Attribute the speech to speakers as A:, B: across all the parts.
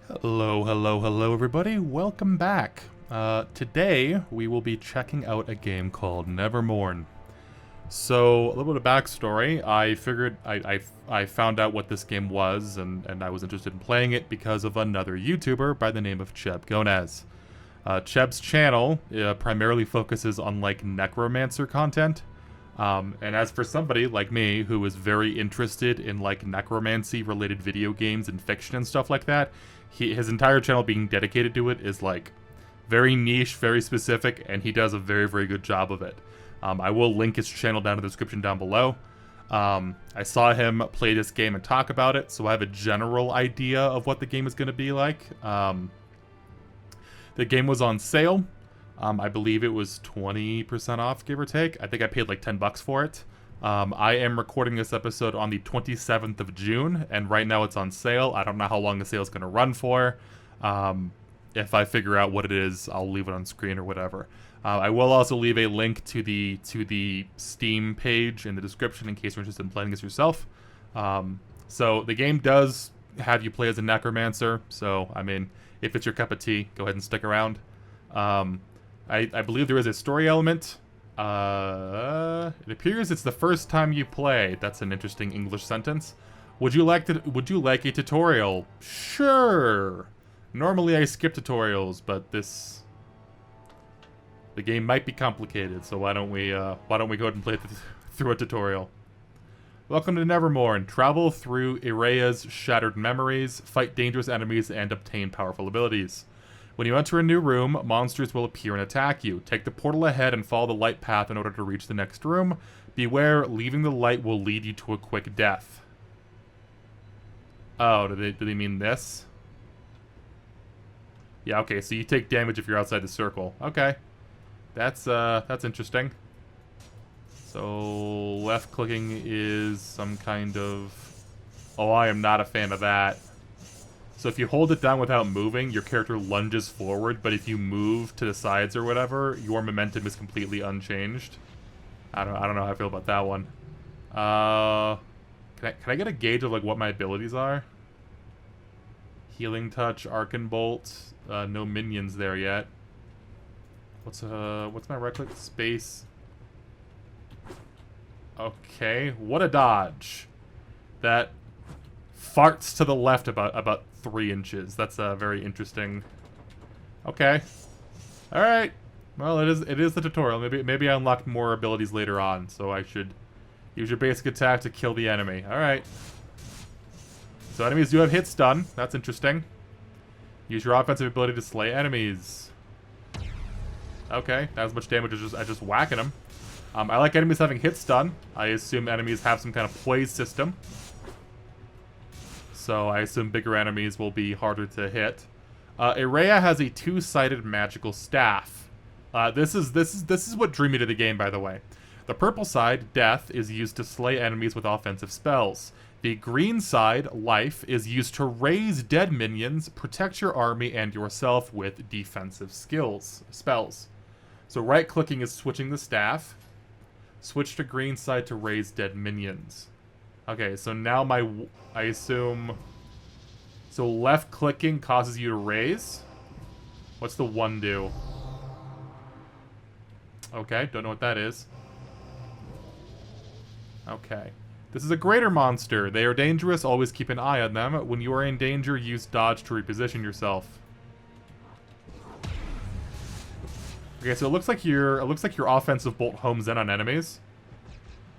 A: Hello, hello, hello, everybody. Welcome back. Today, we will be checking out a game called Mourn. So, a little bit of backstory. I figured I found out what this game was, and I was interested in playing it because of another YouTuber by the name of Cheb Gonez. Cheb's channel primarily focuses on, like, necromancer content. And as for somebody like me who is very interested in, like, necromancy-related video games and fiction and stuff like that, his entire channel being dedicated to it is, like, very niche, very specific, and he does a very, very good job of it. I will link his channel down in the description down below. I saw him play this game and talk about it, so I have a general idea of what the game is going to be like. The game was on sale. I believe it was 20% off, give or take. I think I paid like 10 bucks for it. I am recording this episode on the 27th of June, and right now it's on sale. I don't know how long the sale is going to run for. If I figure out what it is, I'll leave it on screen or whatever. I will also leave a link to the Steam page in the description in case you're interested in playing this yourself. So the game does have you play as a necromancer, so, I mean, if it's your cup of tea, go ahead and stick around. I believe there is a story element. It appears it's the first time you play. That's an interesting English sentence. Would you like a tutorial? Sure. Normally I skip tutorials, but the game might be complicated, so why don't we go ahead and play through a tutorial. Welcome to Mourn. Travel through Irea's shattered memories, fight dangerous enemies, and obtain powerful abilities. When you enter a new room, monsters will appear and attack you. Take the portal ahead and follow the light path in order to reach the next room. Beware, leaving the light will lead you to a quick death. Oh, do they mean this? Yeah, okay, so you take damage if you're outside the circle. Okay. That's interesting. So, left clicking is some kind of... Oh, I am not a fan of that. So if you hold it down without moving, your character lunges forward, but if you move to the sides or whatever, your momentum is completely unchanged. I don't know how I feel about that one. Can I get a gauge of, like, what my abilities are? Healing Touch, Arcane Bolt, no minions there yet. What's my right click? Space. Okay, what a dodge. That farts to the left about 3 inches. That's very interesting. Okay. Alright. Well, it is the tutorial. Maybe I unlocked more abilities later on, so I should use your basic attack to kill the enemy. Alright. So enemies do have hit stun. That's interesting. Use your offensive ability to slay enemies. Okay, not as much damage as just whacking them. I like enemies having hit stun. I assume enemies have some kind of poise system. So I assume bigger enemies will be harder to hit. Irea has a 2-sided magical staff. This is what drew me to the game, by the way. The purple side, Death, is used to slay enemies with offensive spells. The green side, Life, is used to raise dead minions, protect your army and yourself with defensive spells. So right-clicking is switching the staff. Switch to green side to raise dead minions. Okay, so now I assume... So left-clicking causes you to raise? What's the 1 do? Okay, don't know what that is. Okay. This is a greater monster. They are dangerous, always keep an eye on them. When you are in danger, use dodge to reposition yourself. Okay, so it looks like your offensive bolt homes in on enemies.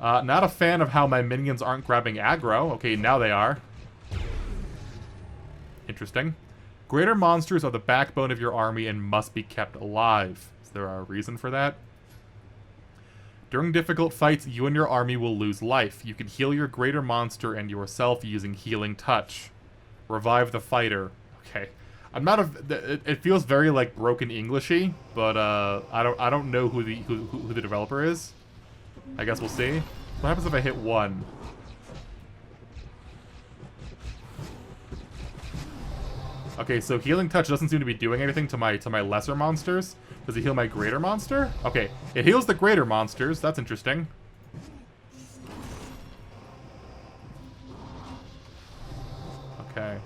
A: Not a fan of how my minions aren't grabbing aggro. Okay, now they are. Interesting. Greater monsters are the backbone of your army and must be kept alive. Is there a reason for that? During difficult fights, you and your army will lose life. You can heal your greater monster and yourself using Healing Touch. Revive the fighter. Okay. I'm not a... It feels very, like, broken Englishy, but, I don't know who the developer is. I guess we'll see. What happens if I hit 1? Okay, so Healing Touch doesn't seem to be doing anything to my lesser monsters. Does it heal my greater monster? Okay, it heals the greater monsters. That's interesting. Okay.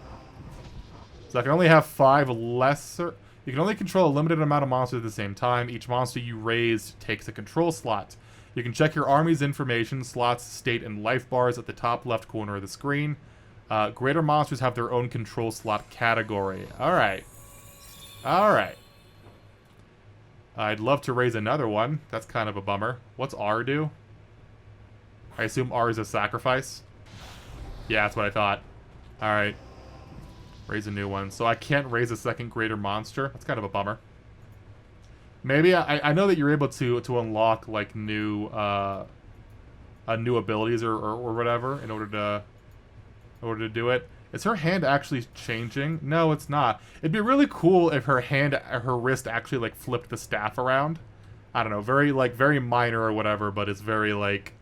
A: So I can only have 5 lesser... You can only control a limited amount of monsters at the same time. Each monster you raise takes a control slot. You can check your army's information, slots, state, and life bars at the top left corner of the screen. Greater monsters have their own control slot category. Alright. Alright. I'd love to raise another one. That's kind of a bummer. What's R do? I assume R is a sacrifice? Yeah, that's what I thought. Alright. Raise a new one. So I can't raise a second greater monster? That's kind of a bummer. Maybe I know that you're able to unlock like new new abilities or whatever in order to do it. Is her hand actually changing? No, it's not. It'd be really cool if her wrist actually like flipped the staff around. I don't know, very minor or whatever, but it's very like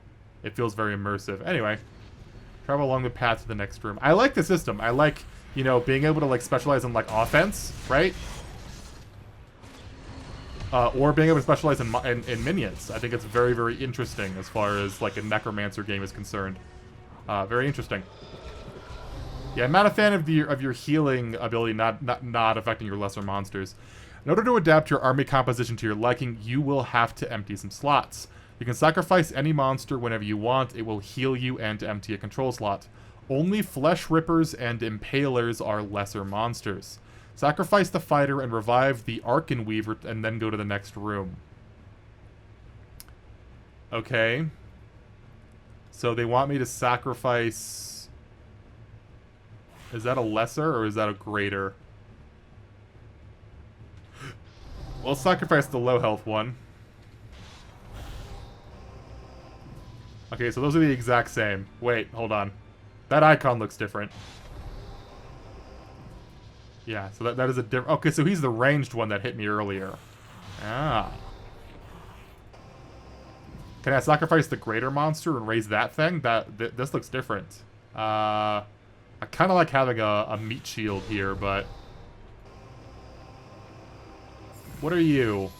A: it feels very immersive. Anyway, travel along the path to the next room. I like the system. I like, you know, being able to like specialize in like offense, right? Or being able to specialize in minions. I think it's very, very interesting as far as like a Necromancer game is concerned. Very interesting. Yeah, I'm not a fan of your healing ability not affecting your lesser monsters. In order to adapt your army composition to your liking, you will have to empty some slots. You can sacrifice any monster whenever you want. It will heal you and empty a control slot. Only Flesh Rippers and Impalers are lesser monsters. Sacrifice the fighter and revive the Arcan Weaver and then go to the next room. Okay. So they want me to sacrifice... Is that a lesser or is that a greater? We'll sacrifice the low health one. Okay, so those are the exact same. Wait, hold on. That icon looks different. Yeah, so that is a different... Okay, so he's the ranged one that hit me earlier. Ah. Can I sacrifice the greater monster and raise that thing? This looks different. I kind of like having a meat shield here, but... What are you?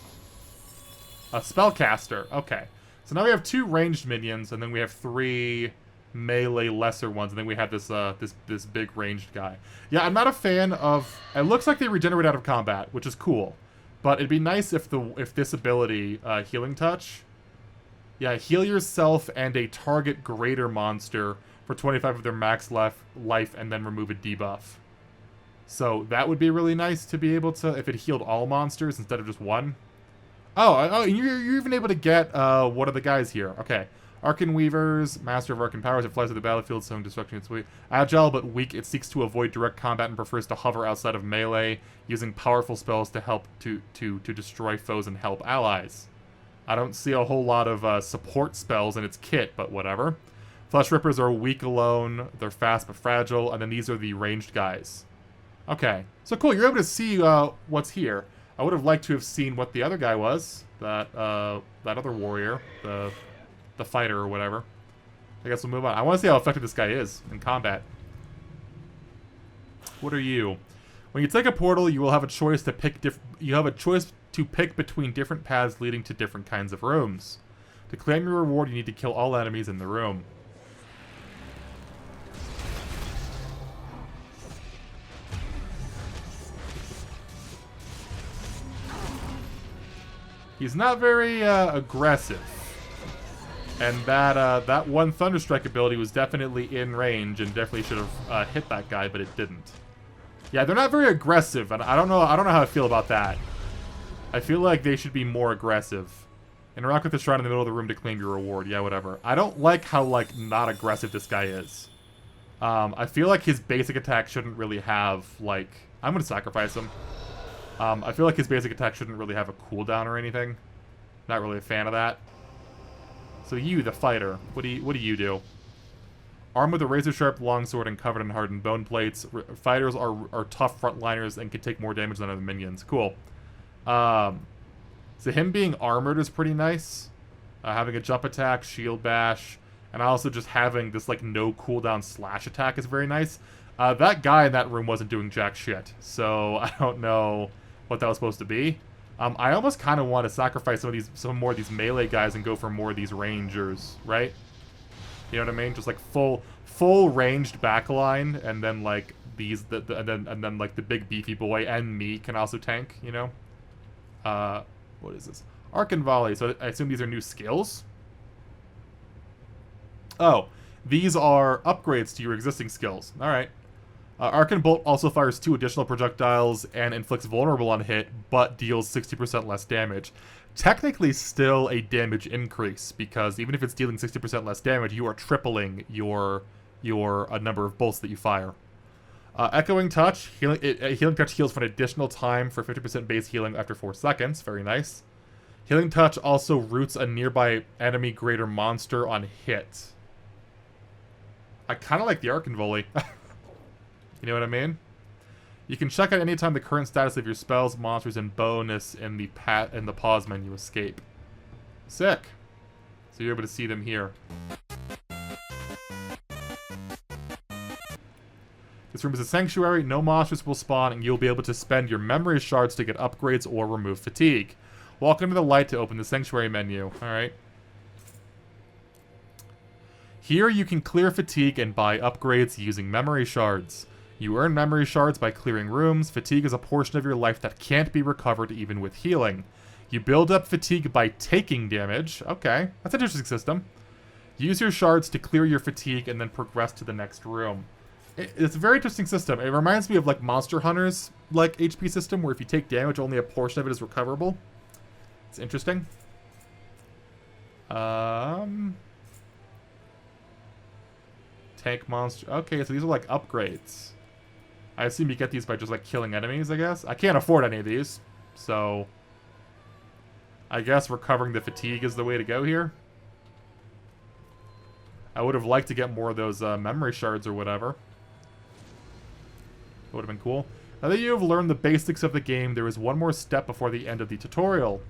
A: A spellcaster. Okay. So now we have 2 ranged minions, and then we have 3 melee lesser ones, and then we have this this big ranged guy. Yeah, I'm not a fan of... It looks like they regenerate out of combat, which is cool. But it'd be nice if this ability, Healing Touch... Yeah, heal yourself and a target greater monster for 25 of their max life, and then remove a debuff. So that would be really nice to be able to, if it healed all monsters instead of just one. Oh, you're even able to get, what are the guys here? Okay. Arcan Weavers, Master of Arcan Powers. It flies through the battlefield, sowing destruction. It's weak. Agile but weak. It seeks to avoid direct combat and prefers to hover outside of melee, using powerful spells to help to destroy foes and help allies. I don't see a whole lot of support spells in its kit, but whatever. Flesh Rippers are weak alone. They're fast but fragile. And then these are the ranged guys. Okay. So cool, you're able to see what's here. I would have liked to have seen what the other guy was. That other warrior. The fighter or whatever. I guess we'll move on. I want to see how effective this guy is in combat. What are you? When you take a portal, you will have a choice to pick between different paths leading to different kinds of rooms. To claim your reward, you need to kill all enemies in the room. He's not very aggressive. And that one Thunderstrike ability was definitely in range and definitely should have hit that guy, but it didn't. Yeah, they're not very aggressive, and I don't know how I feel about that. I feel like they should be more aggressive. Interact with the shrine in the middle of the room to claim your reward. Yeah, whatever. I don't like how, like, not aggressive this guy is. I feel like his basic attack shouldn't really have, like... I'm gonna sacrifice him. I feel like his basic attack shouldn't really have a cooldown or anything. Not really a fan of that. So you, the fighter, what do you do? Armed with a razor-sharp longsword and covered in hardened bone plates, fighters are tough frontliners and can take more damage than other minions. Cool. So him being armored is pretty nice. Having a jump attack, shield bash, and also just having this like no cooldown slash attack is very nice. That guy in that room wasn't doing jack shit, so I don't know what that was supposed to be. I almost kind of want to sacrifice some more of these melee guys and go for more of these rangers, right? You know what I mean? Just like full ranged backline, and then like and then like the big beefy boy and me can also tank, you know. What is this? Arc and Volley. So I assume these are new skills. Oh, these are upgrades to your existing skills. All right. Arc and Bolt also fires 2 additional projectiles and inflicts vulnerable on hit, but deals 60% less damage. Technically still a damage increase, because even if it's dealing 60% less damage, you are tripling your number of bolts that you fire. Echoing Touch. Healing Touch heals for an additional time for 50% base healing after 4 seconds. Very nice. Healing Touch also roots a nearby enemy greater monster on hit. I kind of like the Arc and Volley. You know what I mean? You can check at any time the current status of your spells, monsters, and bonus in the pause menu escape. Sick. So you're able to see them here. This room is a sanctuary, no monsters will spawn, and you'll be able to spend your memory shards to get upgrades or remove fatigue. Walk into the light to open the sanctuary menu. Alright. Here you can clear fatigue and buy upgrades using memory shards. You earn memory shards by clearing rooms. Fatigue is a portion of your life that can't be recovered even with healing. You build up fatigue by taking damage. Okay, that's an interesting system. Use your shards to clear your fatigue and then progress to the next room. It's a very interesting system. It reminds me of like Monster Hunter's like HP system, where if you take damage, only a portion of it is recoverable. It's interesting. Tank monster. Okay, so these are like upgrades. I assume you get these by just like killing enemies, I guess. I can't afford any of these, so I guess recovering the fatigue is the way to go here. I would have liked to get more of those memory shards or whatever. That would have been cool. Now that you have learned the basics of the game, there is one more step before the end of the tutorial.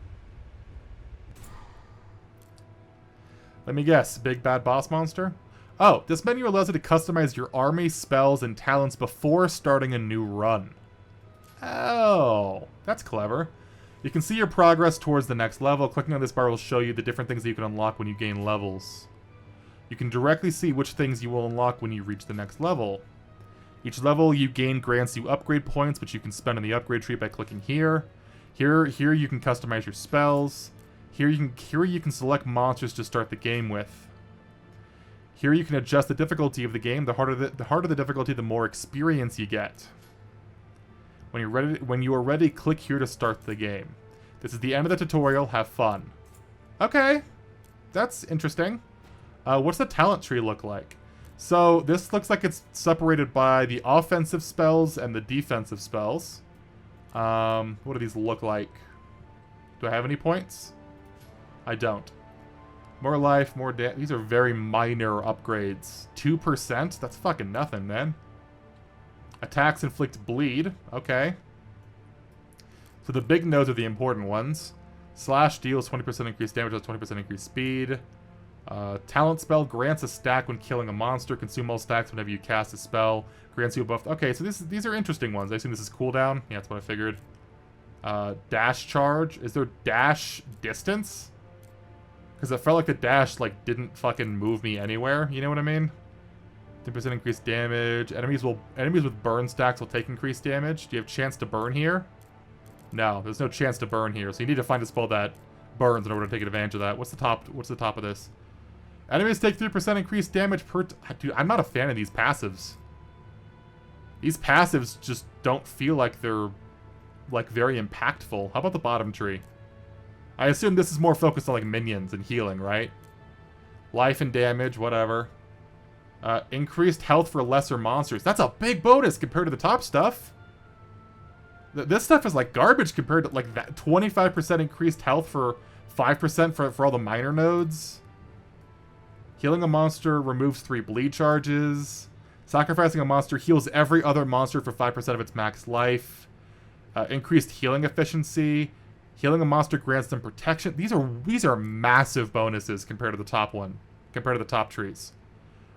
A: Let me guess, big bad boss monster? Oh, this menu allows you to customize your army, spells, and talents before starting a new run. Oh, that's clever. You can see your progress towards the next level. Clicking on this bar will show you the different things that you can unlock when you gain levels. You can directly see which things you will unlock when you reach the next level. Each level you gain grants you upgrade points, which you can spend on the upgrade tree by clicking here. Here you can customize your spells. Here you can select monsters to start the game with. Here you can adjust the difficulty of the game. The harder the difficulty, the more experience you get. When you are ready, click here to start the game. This is the end of the tutorial. Have fun. Okay, that's interesting. What's the talent tree look like? So this looks like it's separated by the offensive spells and the defensive spells. What do these look like? Do I have any points? I don't. More life, more damage. These are very minor upgrades. 2%? That's fucking nothing, man. Attacks inflict bleed. Okay. So the big nodes are the important ones. Slash deals 20% increased damage, has 20% increased speed. Talent spell grants a stack when killing a monster. Consume all stacks whenever you cast a spell. Grants you a buff. Okay, so these are interesting ones. I assume this is cooldown. Yeah, that's what I figured. Dash charge. Is there dash distance? Because it felt like the dash like didn't fucking move me anywhere. You know what I mean? 10% increased damage. Enemies with burn stacks will take increased damage. Do you have chance to burn here? No, there's no chance to burn here. So you need to find a spell that burns in order to take advantage of that. What's the top of this? Enemies take 3% increased damage per... Dude, I'm not a fan of these passives. These passives just don't feel like they're like very impactful. How about the bottom tree? I assume this is more focused on like minions and healing, right? Life and damage, whatever. Increased health for lesser monsters. That's a big bonus compared to the top stuff. This stuff is like garbage compared to like that 25% increased health for 5% for all the minor nodes. Healing a monster removes 3 bleed charges. Sacrificing a monster heals every other monster for 5% of its max life. Increased healing efficiency. Healing a monster grants them protection. These are massive bonuses compared to the top one. Compared to the top trees.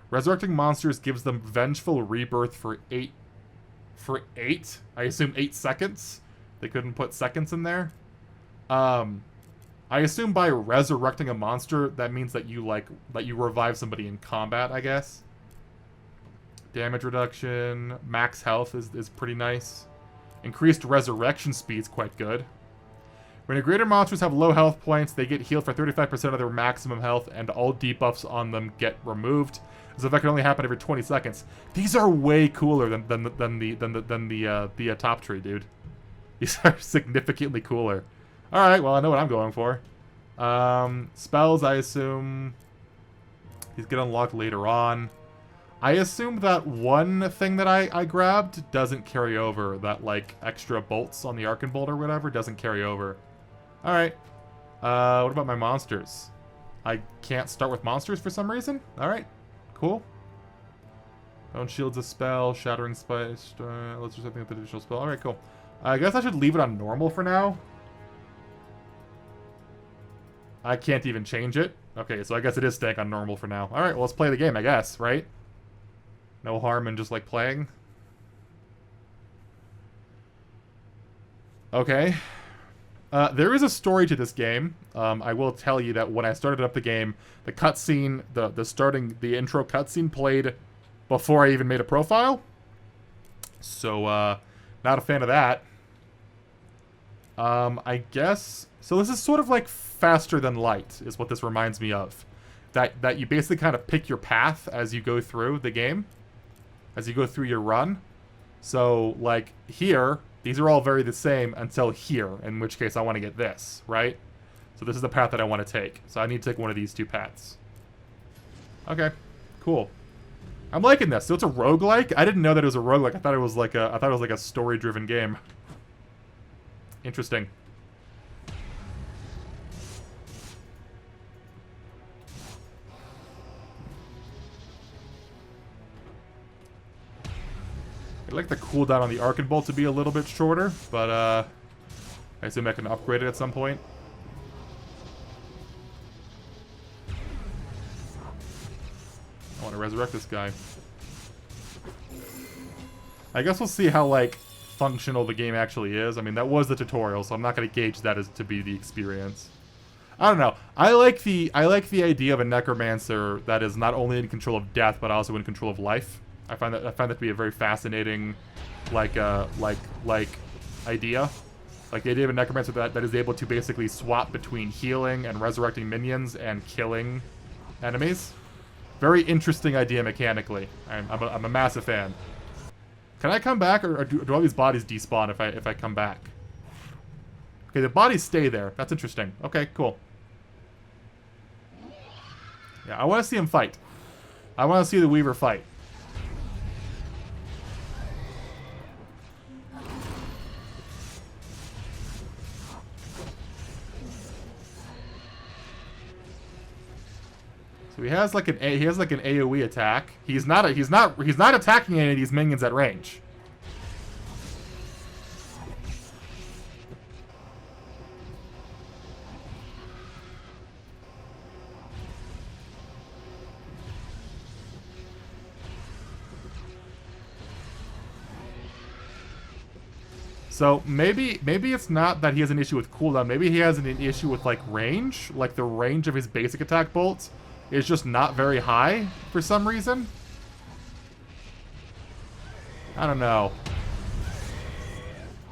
A: Resurrecting monsters gives them vengeful rebirth for 8. For 8? I assume 8 seconds? They couldn't put seconds in there? I assume by resurrecting a monster, that means that you revive somebody in combat, I guess. Damage reduction. Max health is pretty nice. Increased resurrection speed's quite good. When your greater monsters have low health points, they get healed for 35% of their maximum health, and all debuffs on them get removed. This effect can only happen every 20 seconds. These are way cooler than the top tree, dude. These are significantly cooler. All right, well I know what I'm going for. Spells, I assume he's gonna unlock later on. I assume that one thing that I grabbed doesn't carry over. That, like, extra bolts on the Arcane Bolt or whatever doesn't carry over. Alright. What about my monsters? I can't start with monsters for some reason? Alright. Cool. Bone Shield's a spell. Shattering Spice. Let's do something with the additional spell. Alright, cool. I guess I should leave it on normal for now. I can't even change it. Okay, so I guess it is staying on normal for now. Alright, well, let's play the game, I guess, right? No harm in just, like, playing. Okay. There is a story to this game. I will tell you that when I started up the game, the cutscene, the intro cutscene played before I even made a profile. So, not a fan of that. I guess... So this is sort of like faster than light, is what this reminds me of. That you basically kind of pick your path as you go through the game. As you go through your run. So, like, here, these are all very the same until here, in which case I want to get this, right? So this is the path that I want to take. So I need to take one of these two paths. Okay, cool. I'm liking this. So it's a roguelike? I didn't know that it was a roguelike. I thought it was like a story-driven game. Interesting. I'd like the cooldown on the Arcane Bolt to be a little bit shorter, but I assume I can upgrade it at some point. I want to resurrect this guy. I guess we'll see how, like, functional the game actually is. I mean, that was the tutorial, so I'm not going to gauge that as to be the experience. I don't know. I like the idea of a necromancer that is not only in control of death, but also in control of life. I find that to be a very fascinating, idea. Like the idea of a necromancer that is able to basically swap between healing and resurrecting minions and killing enemies. Very interesting idea mechanically. I'm a massive fan. Can I come back, or do all these bodies despawn if I come back? Okay, the bodies stay there. That's interesting. Okay, cool. Yeah, I want to see him fight. I want to see the Weaver fight. So he has like an AoE attack. He's not attacking any of these minions at range. So maybe it's not that he has an issue with cooldown. Maybe he has an issue with, like, range. Like, the range of his basic attack bolts is just not very high for some reason. I don't know.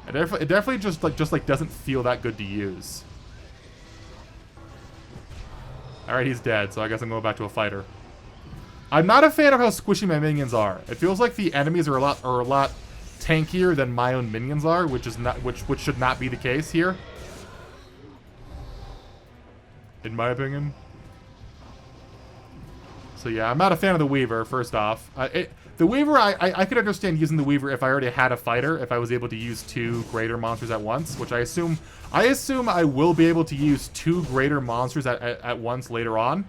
A: It definitely just doesn't feel that good to use. Alright, he's dead, so I guess I'm going back to a fighter. I'm not a fan of how squishy my minions are. It feels like the enemies are a lot tankier than my own minions are, which should not be the case here. In my opinion. So yeah, I'm not a fan of the Weaver, first off. The Weaver, I could understand using the Weaver if I already had a fighter, if I was able to use 2 greater monsters at once, which I assume I will be able to use 2 greater monsters at once later on.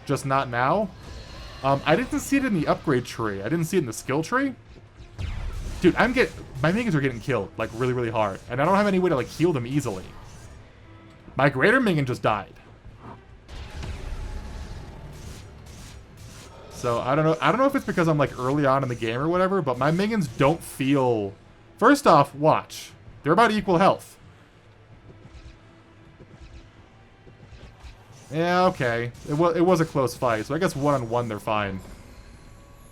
A: Just not now. I didn't see it in the upgrade tree. I didn't see it in the skill tree. Dude, my minions are getting killed, like, really, really hard. And I don't have any way to, like, heal them easily. My greater minion just died. So, I don't know if it's because I'm, like, early on in the game or whatever, but my minions don't feel... First off, watch. They're about equal health. Yeah, okay. It was a close fight, so I guess one-on-one they're fine.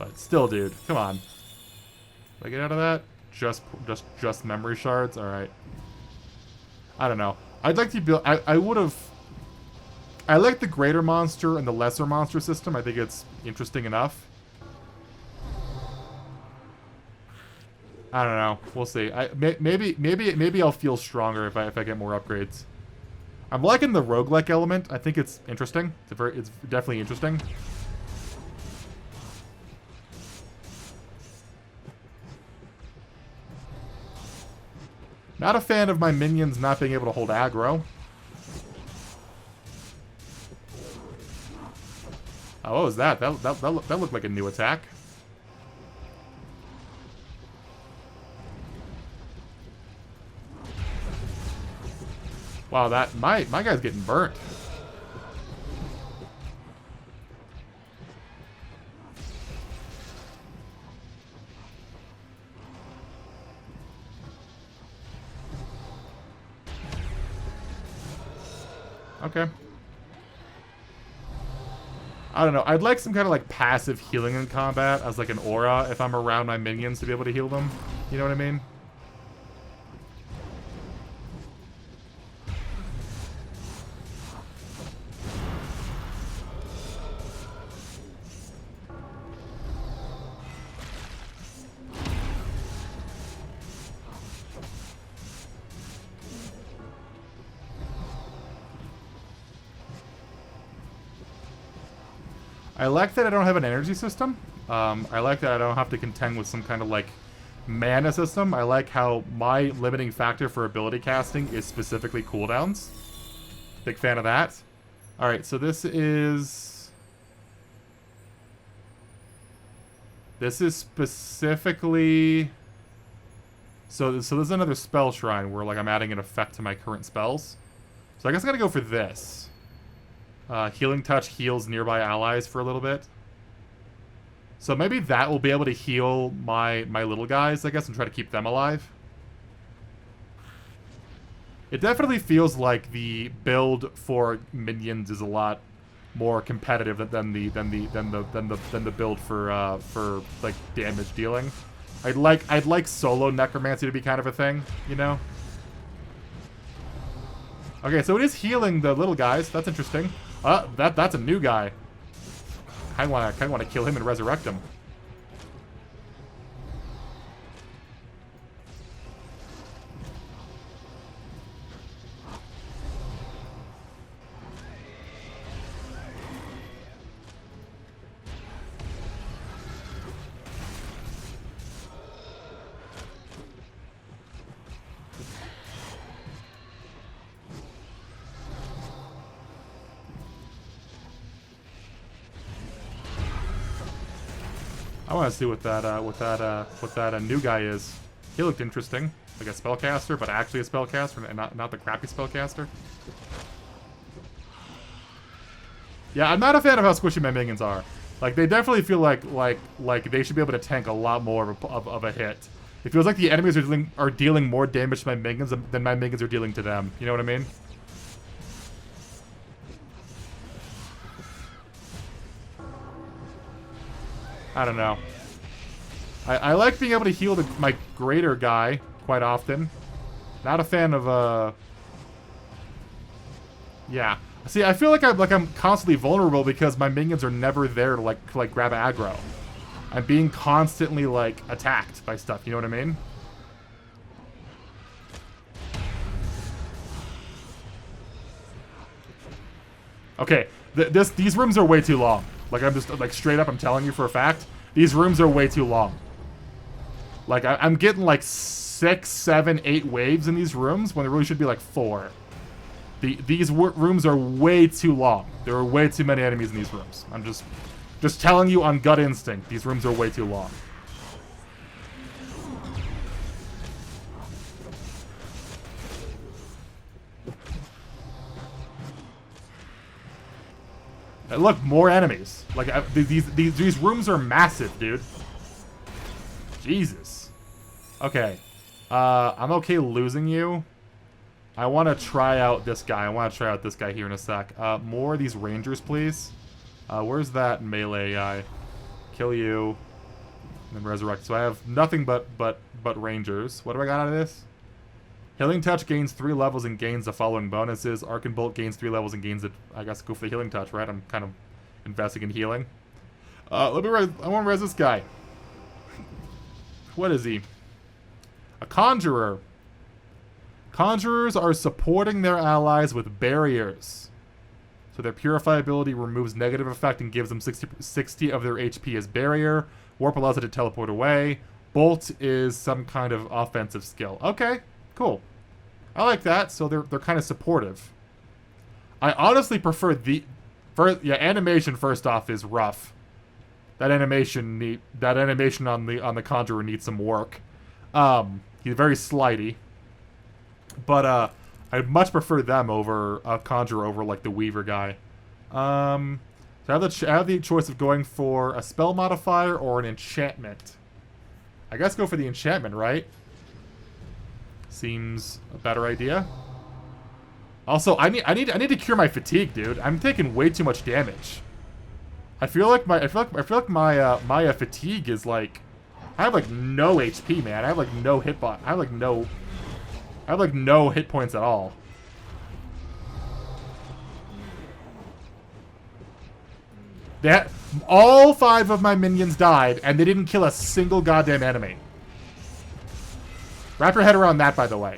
A: But still, dude, come on. Did I get out of that? Just memory shards? Alright. I don't know. I'd like to build... I would have... I like the greater monster and the lesser monster system. I think it's interesting enough. I don't know. We'll see. Maybe I'll feel stronger if I get more upgrades. I'm liking the roguelike element. I think it's interesting. It's definitely interesting. Not a fan of my minions not being able to hold aggro. Oh, what was that? That looked like a new attack. Wow, my guy's getting burnt. Okay. I don't know. I'd like some kind of like passive healing in combat as like an aura if I'm around my minions to be able to heal them. You know what I mean? I like that I don't have an energy system. I like that I don't have to contend with some kind of, like, mana system. I like how my limiting factor for ability casting is specifically cooldowns. Big fan of that. Alright, so this is... This is specifically... So this is another spell shrine where, like, I'm adding an effect to my current spells. So I guess I gotta go for this. Healing Touch heals nearby allies for a little bit. So maybe that will be able to heal my little guys, I guess, and try to keep them alive. It definitely feels like the build for minions is a lot more competitive than the build for like damage dealing. I'd like solo necromancy to be kind of a thing, you know? Okay, so it is healing the little guys. That's interesting. That's a new guy. I kinda wanna kill him and resurrect him. I want to see what that new guy is. He looked interesting, like a spellcaster, but actually a spellcaster, and not the crappy spellcaster. Yeah, I'm not a fan of how squishy my minions are. Like, they definitely feel like they should be able to tank a lot more of a hit. It feels like the enemies are dealing more damage to my minions than my minions are dealing to them. You know what I mean? I don't know. I like being able to heal my greater guy quite often. Not a fan of yeah. See, I feel like I'm constantly vulnerable because my minions are never there to like grab aggro. I'm being constantly like attacked by stuff. You know what I mean? Okay, these rooms are way too long. Like, I'm just, like, straight up, I'm telling you for a fact, these rooms are way too long. Like, I'm getting, like, 6, 7, 8 waves in these rooms when there really should be, like, 4. These rooms are way too long. There are way too many enemies in these rooms. I'm just telling you on gut instinct, these rooms are way too long. Look, more enemies. Like, these rooms are massive, dude. Jesus. Okay. I'm okay losing you. I want to try out this guy. I want to try out this guy here in a sec. More of these rangers, please. Where's that melee guy? Kill you. And then resurrect. So I have nothing but rangers. What do I got out of this? Healing Touch gains 3 levels and gains the following bonuses. Arcane Bolt gains 3 levels and gains it. I guess go for the Healing Touch, right? I'm kind of investing in healing. Let me res. I want to res this guy. What is he? A Conjurer. Conjurers are supporting their allies with barriers. So their Purify ability removes negative effect and gives them 60 of their HP as barrier. Warp allows it to teleport away. Bolt is some kind of offensive skill. Okay, cool. I like that. So they're kind of supportive. I honestly prefer the animation first off is rough. That animation on the Conjurer needs some work. He's very slidey. But I'd much prefer them over a Conjurer over like the Weaver guy. So I have the choice of going for a spell modifier or an enchantment. I guess go for the enchantment, right? Seems a better idea. Also, I need to cure my fatigue, dude. I'm taking way too much damage. I feel like my fatigue is like, I have like no HP, man. I have like no hitbox. I have like no hit points at all. All 5 of my minions died, and they didn't kill a single goddamn enemy. Wrap your head around that, by the way.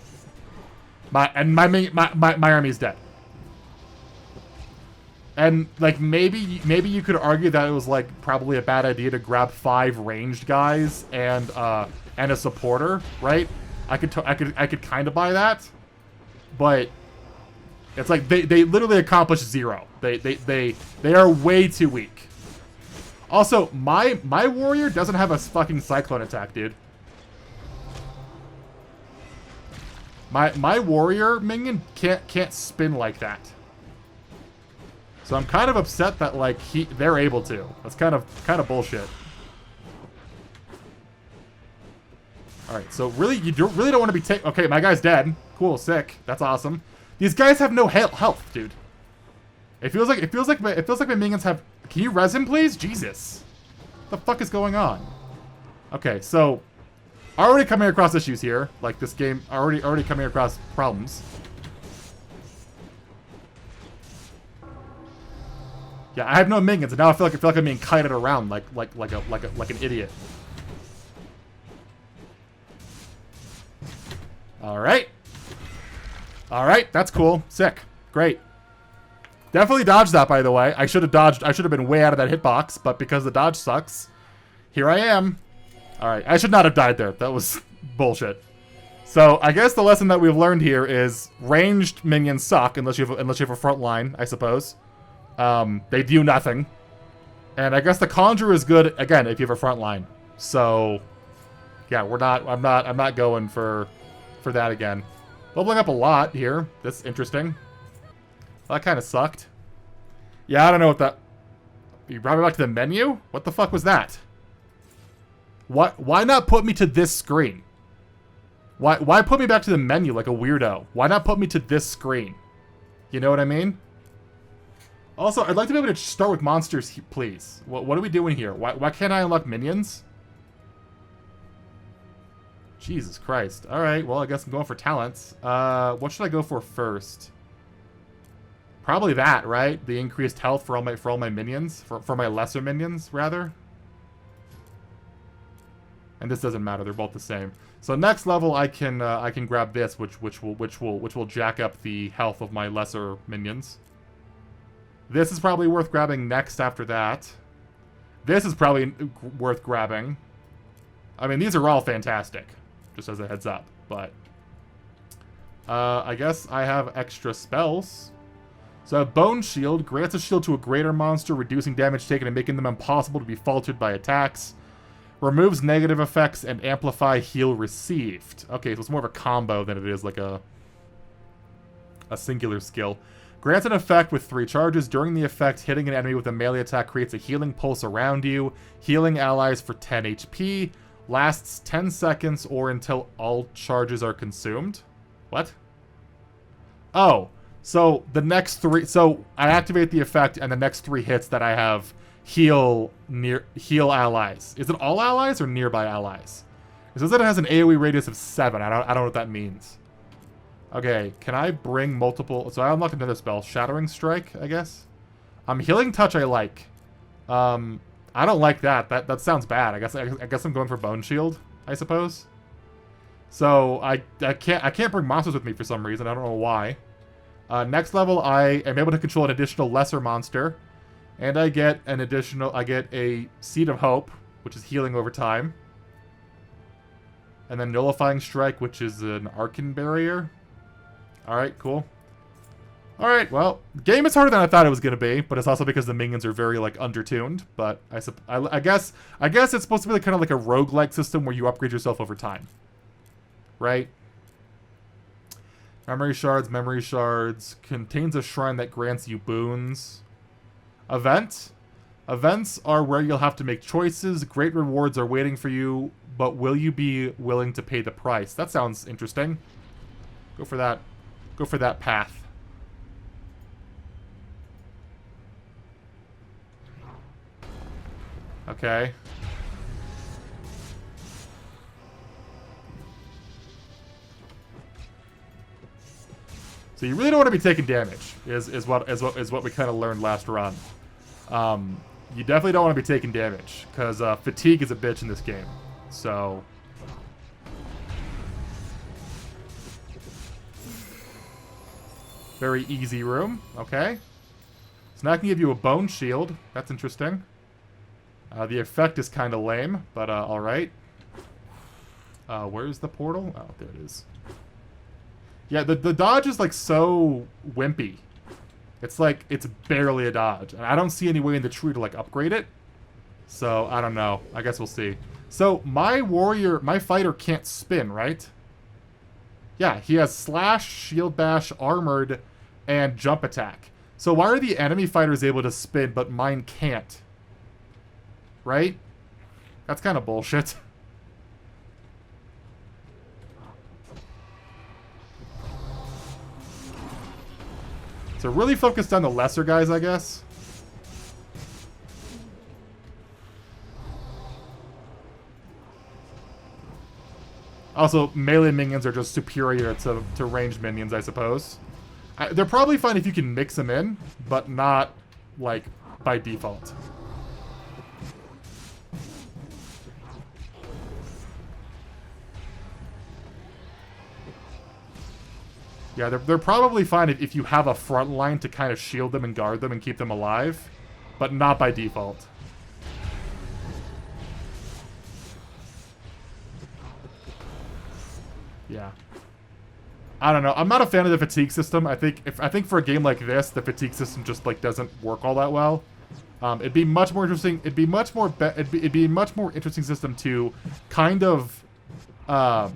A: My army's dead. And like maybe you could argue that it was like probably a bad idea to grab 5 ranged guys and a supporter, right? I could kind of buy that, but it's like they literally accomplished 0. They are way too weak. Also, my warrior doesn't have a fucking cyclone attack, dude. My warrior minion can't spin like that. So I'm kind of upset that like they're able to. That's kind of bullshit. All right, so really you really don't want to be taking. Okay, my guy's dead. Cool, sick. That's awesome. These guys have no health, dude. It feels like my minions have. Can you res him, please? Jesus, what the fuck is going on? Okay, so already coming across issues here. Like this game, already coming across problems. Yeah, I have no minions, and now I feel like I'm being kited around like an idiot. All right, that's cool, sick, great. Definitely dodged that, by the way. I should have been way out of that hitbox, but because the dodge sucks, here I am. All right, I should not have died there. That was bullshit. So I guess the lesson that we've learned here is ranged minions suck unless you have a front line, I suppose. They do nothing. And I guess the Conjurer is good again if you have a front line. So yeah, I'm not going for that again. Bubbling up a lot here. That's interesting. That kind of sucked. Yeah, I don't know what that. You brought me back to the menu? What the fuck was that? Why not put me to this screen? Why put me back to the menu like a weirdo? Why not put me to this screen? You know what I mean? Also, I'd like to be able to start with monsters, please. What are we doing here? Why can't I unlock minions? Jesus Christ. Alright, well, I guess I'm going for talents. What should I go for first? Probably that, right? The increased health for all my minions. For my lesser minions, rather. And this doesn't matter, they're both the same. So next level I can grab this, which will jack up the health of my lesser minions. This is probably worth grabbing next after that. This is probably worth grabbing. I mean, these are all fantastic. Just as a heads up, but I guess I have extra spells. So Bone Shield grants a shield to a greater monster, reducing damage taken and making them impossible to be faltered by attacks. Removes negative effects and amplify heal received. Okay, so it's more of a combo than it is like a singular skill. Grants an effect with 3 charges. During the effect, hitting an enemy with a melee attack creates a healing pulse around you, healing allies for 10 HP. Lasts 10 seconds or until all charges are consumed. What? Oh, so the next 3... So I activate the effect and the next 3 hits that I have heal allies. Is it all allies or nearby allies? It says that it has an AoE radius of 7. I don't know what that means. Okay, can I bring multiple... So I unlocked another spell. Shattering Strike, I guess? Healing Touch I like. I don't like that. That sounds bad. I guess I'm going for Bone Shield, I suppose. So I can't bring monsters with me for some reason. I don't know why. Next level, I am able to control an additional lesser monster. And I get a Seed of Hope, which is healing over time. And then Nullifying Strike, which is an Arcane Barrier. Alright, cool. Alright, well, the game is harder than I thought it was going to be, but it's also because the minions are very, like, undertuned. But I guess it's supposed to be like, kind of like a roguelike system where you upgrade yourself over time. Right? Memory shards. Contains a shrine that grants you boons. Events are where you'll have to make choices. Great rewards are waiting for you, but will you be willing to pay the price? That sounds interesting. Go for that. Go for that path. Okay. So you really don't want to be taking damage, is what we kind of learned last run. You definitely don't want to be taking damage, because fatigue is a bitch in this game. So very easy room. Okay. So now I can give you a bone shield. That's interesting. The effect is kind of lame, but alright. Where's the portal? Oh, there it is. Yeah, the dodge is, like, so wimpy. It's like, it's barely a dodge. And I don't see any way in the tree to, like, upgrade it. So, I don't know. I guess we'll see. So, my fighter can't spin, right? Yeah, he has Slash, Shield Bash, Armored, and Jump Attack. So why are the enemy fighters able to spin, but mine can't? Right? That's kind of bullshit. So really focused on the lesser guys, I guess. Also, melee minions are just superior to ranged minions, I suppose. They're probably fine if you can mix them in, but not, like, by default. Yeah, they're probably fine if you have a front line to kind of shield them and guard them and keep them alive, but not by default. Yeah. I don't know. I'm not a fan of the fatigue system. I think for a game like this, the fatigue system just like doesn't work all that well. It'd be much more interesting. It'd be a much more interesting system to kind of. All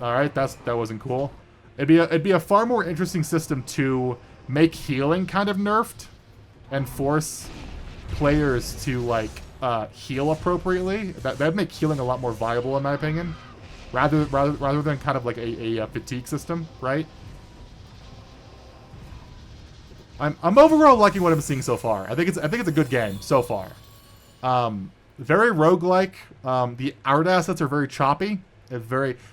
A: right, that wasn't cool. It'd be a far more interesting system to make healing kind of nerfed, and force players to like heal appropriately. That'd make healing a lot more viable, in my opinion. Rather than kind of like a fatigue system, right? I'm overall liking what I'm seeing so far. I think it's a good game so far. Very roguelike. The art assets are very choppy.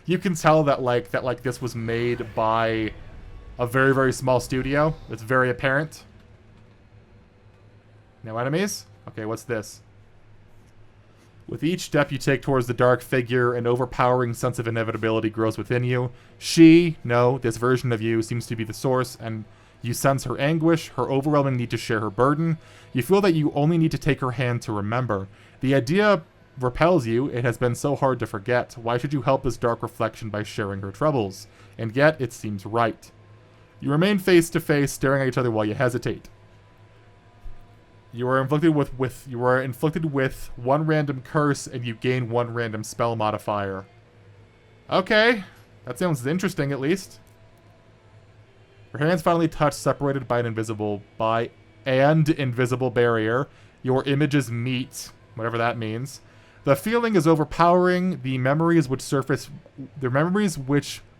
A: You can tell that this was made by a very, very small studio. It's very apparent. No enemies? Okay, what's this? With each step you take towards the dark figure, an overpowering sense of inevitability grows within you. This version of you, seems to be the source, and you sense her anguish, her overwhelming need to share her burden. You feel that you only need to take her hand to remember. The idea repels you. It has been so hard to forget. Why should you help this dark reflection by sharing her troubles? And yet, it seems right. You remain face to face, staring at each other while you hesitate. You are inflicted with one random curse, and you gain one random spell modifier. Okay, that sounds interesting at least. Your hands finally touch, separated by an invisible barrier. Your images meet, whatever that means. The feeling is overpowering. The memories which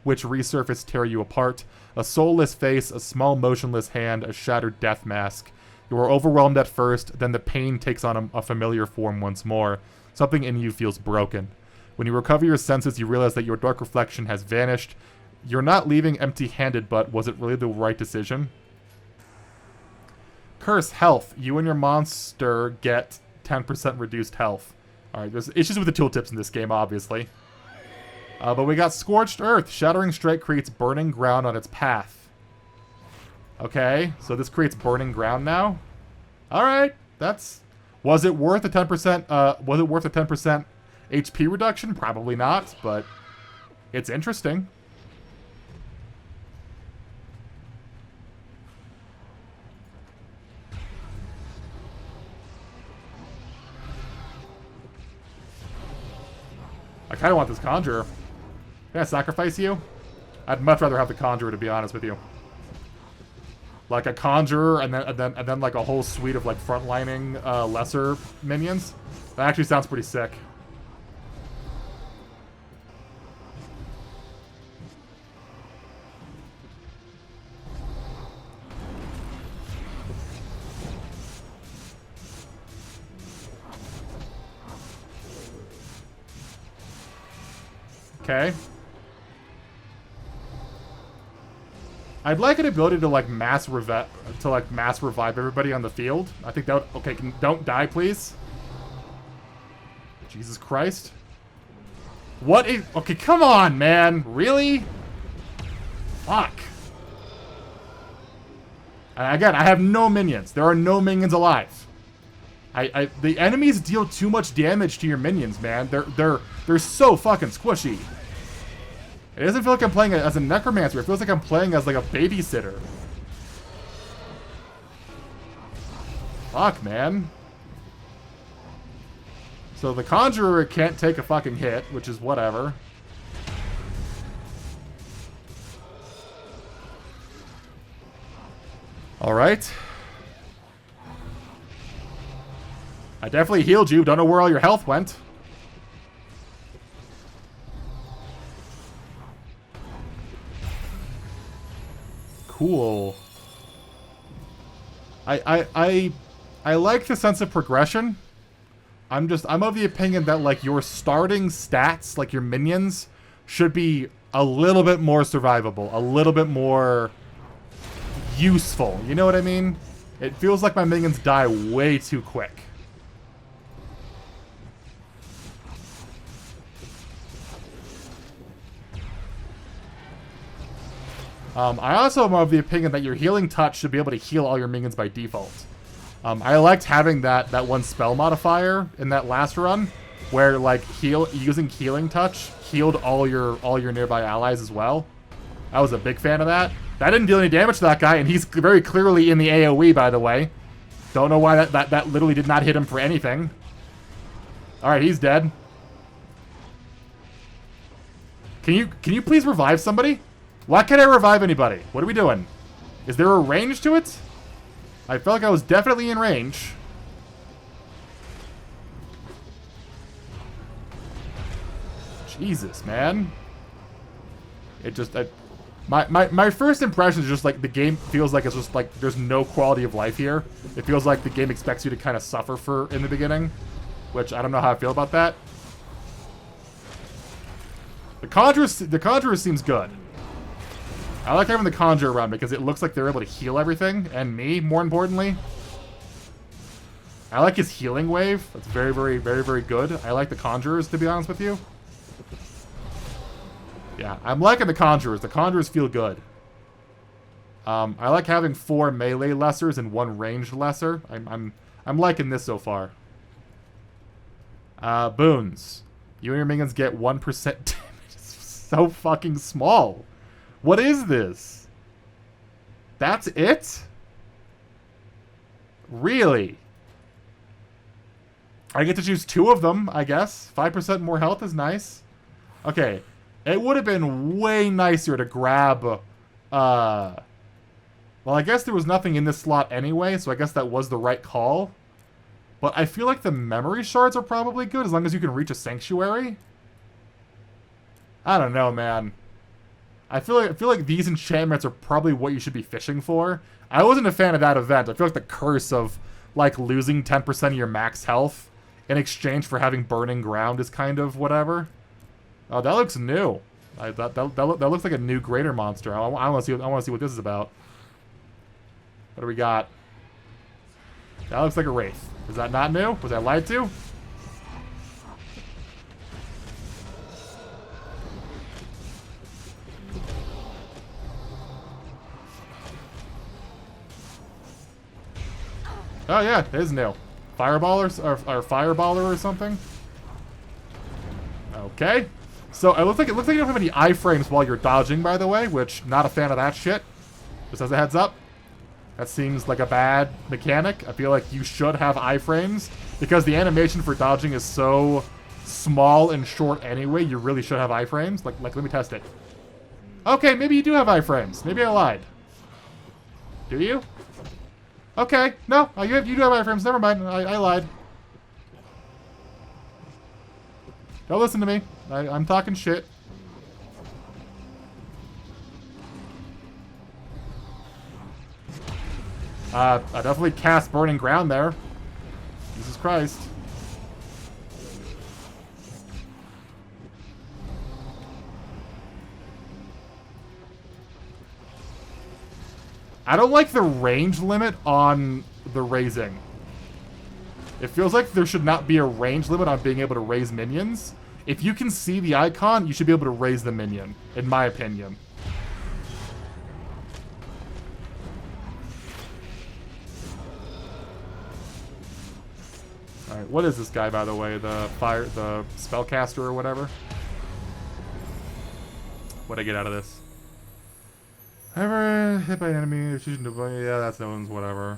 A: resurface tear you apart. A soulless face, a small motionless hand, a shattered death mask. You are overwhelmed at first, then the pain takes on a familiar form once more. Something in you feels broken. When you recover your senses, you realize that your dark reflection has vanished. You're not leaving empty-handed, but was it really the right decision? Curse, health. You and your monster get 10% reduced health. Alright, there's issues with the tooltips in this game, obviously. But we got Scorched Earth. Shattering Strike creates burning ground on its path. Okay, so this creates burning ground now. Alright, that's... Was it worth a 10%, was it worth a 10% HP reduction? Probably not, but it's interesting. I kind of want this Conjurer. Can I sacrifice you? I'd much rather have the Conjurer, to be honest with you. Like a Conjurer, and then like a whole suite of like frontlining lesser minions. That actually sounds pretty sick. Okay. I'd like an ability to like mass revive everybody on the field. I think that would, okay, don't die, please. Jesus Christ. What is... Okay, come on, man. Really? Fuck. And again, I have no minions. There are no minions alive. The enemies deal too much damage to your minions, man. They're so fucking squishy. It doesn't feel like I'm playing as a necromancer. It feels like I'm playing as like a babysitter. Fuck, man. So the Conjurer can't take a fucking hit, which is whatever. Alright. I definitely healed you. Don't know where all your health went. Cool. I like the sense of progression. I'm of the opinion that like your starting stats, like your minions, should be a little bit more survivable, a little bit more useful. You know what I mean? It feels like my minions die way too quick. I also am of the opinion that your healing touch should be able to heal all your minions by default. I liked having that one spell modifier in that last run, where like using healing touch healed all your nearby allies as well. I was a big fan of that. That didn't deal any damage to that guy, and he's very clearly in the AoE, by the way. Don't know why that literally did not hit him for anything. All right, he's dead. Can you please revive somebody? Why can't I revive anybody? What are we doing? Is there a range to it? I felt like I was definitely in range. Jesus, man. It just... My first impression is just like the game feels like it's just like there's no quality of life here. It feels like the game expects you to kind of suffer in the beginning. Which, I don't know how I feel about that. The Conjurer seems good. I like having the Conjurer around because it looks like they're able to heal everything, and me, more importantly. I like his healing wave. That's very, very, very, very good. I like the Conjurers, to be honest with you. Yeah, I'm liking the Conjurers. The Conjurers feel good. I like having 4 melee lessers and 1 ranged lesser. I'm liking this so far. Boons. You and your minions get 1% damage. So fucking small. What is this? That's it? Really? I get to choose 2 of them, I guess. 5% more health is nice. Okay. It would have been way nicer to grab... Well, I guess there was nothing in this slot anyway, so I guess that was the right call. But I feel like the memory shards are probably good as long as you can reach a sanctuary. I don't know, man. I feel like these enchantments are probably what you should be fishing for. I wasn't a fan of that event. I feel like the curse of like losing 10% of your max health in exchange for having burning ground is kind of whatever. Oh, that looks new. That looks like a new greater monster. I want to see what this is about. What do we got? That looks like a wraith. Is that not new? Was I lied to? Oh yeah, it is new. Fireballer or fireballer or something. Okay. So it looks like you don't have any iframes while you're dodging, by the way, which not a fan of that shit. Just as a heads up. That seems like a bad mechanic. I feel like you should have iframes because the animation for dodging is so small and short anyway. You really should have iframes. Like let me test it. Okay, maybe you do have iframes. Maybe I lied. Do you? Okay, no, you do have iframes. Never mind, I lied. Don't listen to me. I'm talking shit. I definitely cast Burning Ground there. Jesus Christ. I don't like the range limit on the raising. It feels like there should not be a range limit on being able to raise minions. If you can see the icon, you should be able to raise the minion, in my opinion. Alright, what is this guy, by the way? The spellcaster or whatever? What'd I get out of this? Ever hit by an enemy, yeah, that's no one's whatever.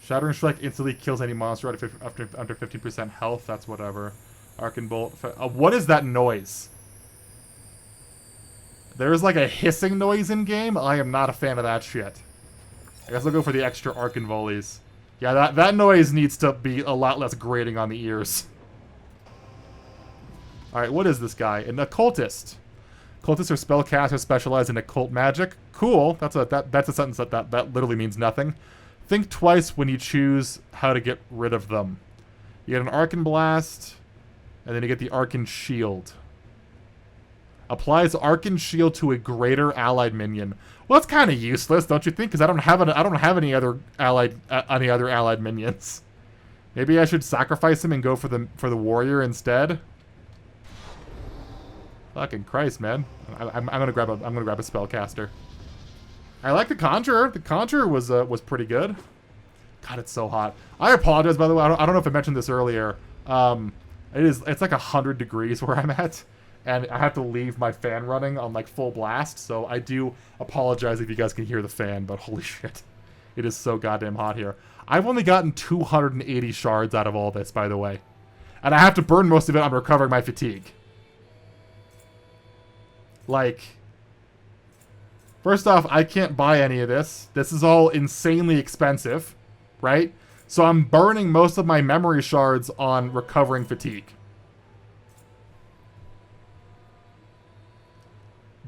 A: Shattering Strike instantly kills any monster under 15% health, that's whatever. Arcane Bolt. What is that noise? There's like a hissing noise in game. I am not a fan of that shit. I guess I'll go for the extra Arcane Volleys. Yeah, that noise needs to be a lot less grating on the ears. Alright, what is this guy? An occultist. Cultists are spellcasters specialized in occult magic. Cool. That's a sentence that literally means nothing. Think twice when you choose how to get rid of them. You get an Arcane Blast, and then you get the Arcane Shield. Applies Arcane Shield to a greater allied minion. Well, that's kind of useless, don't you think? Because I don't have any other allied minions. Maybe I should sacrifice him and go for the warrior instead. Fucking Christ, man! I'm gonna grab a spellcaster. I like the Conjurer. The Conjurer was pretty good. God, it's so hot. I apologize, by the way. I don't know if I mentioned this earlier. It's like 100 degrees where I'm at, and I have to leave my fan running on like full blast. So I do apologize if you guys can hear the fan, but holy shit, it is so goddamn hot here. I've only gotten 280 shards out of all this, by the way, and I have to burn most of it on recovering my fatigue. Like, first off, I can't buy any of this. This is all insanely expensive, right? So I'm burning most of my memory shards on recovering fatigue.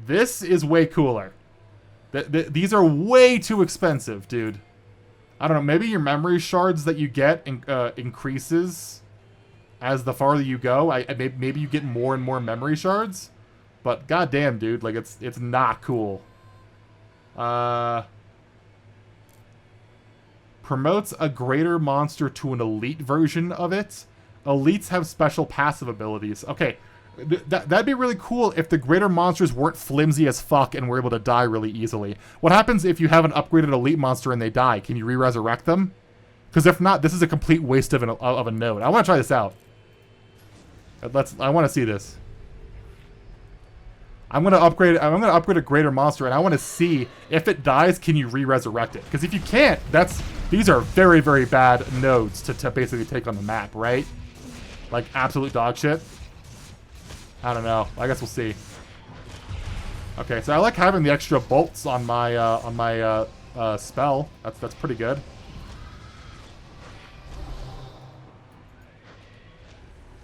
A: This is way cooler. These are way too expensive, dude. I don't know, maybe your memory shards that you get increases as the farther you go. Maybe you get more and more memory shards. But goddamn, dude, like it's not cool. Promotes a greater monster to an elite version of it. Elites have special passive abilities. Okay, that'd be really cool if the greater monsters weren't flimsy as fuck and were able to die really easily. What happens if you have an upgraded elite monster and they die? Can you re-resurrect them? Because if not, this is a complete waste of a node. I want to try this out. I want to see this. I'm gonna upgrade a greater monster, and I want to see if it dies. Can you re-resurrect it? Because if you can't, these are very, very bad nodes to basically take on the map, right? Like absolute dog shit. I don't know. I guess we'll see. Okay, so I like having the extra bolts on my spell. That's pretty good.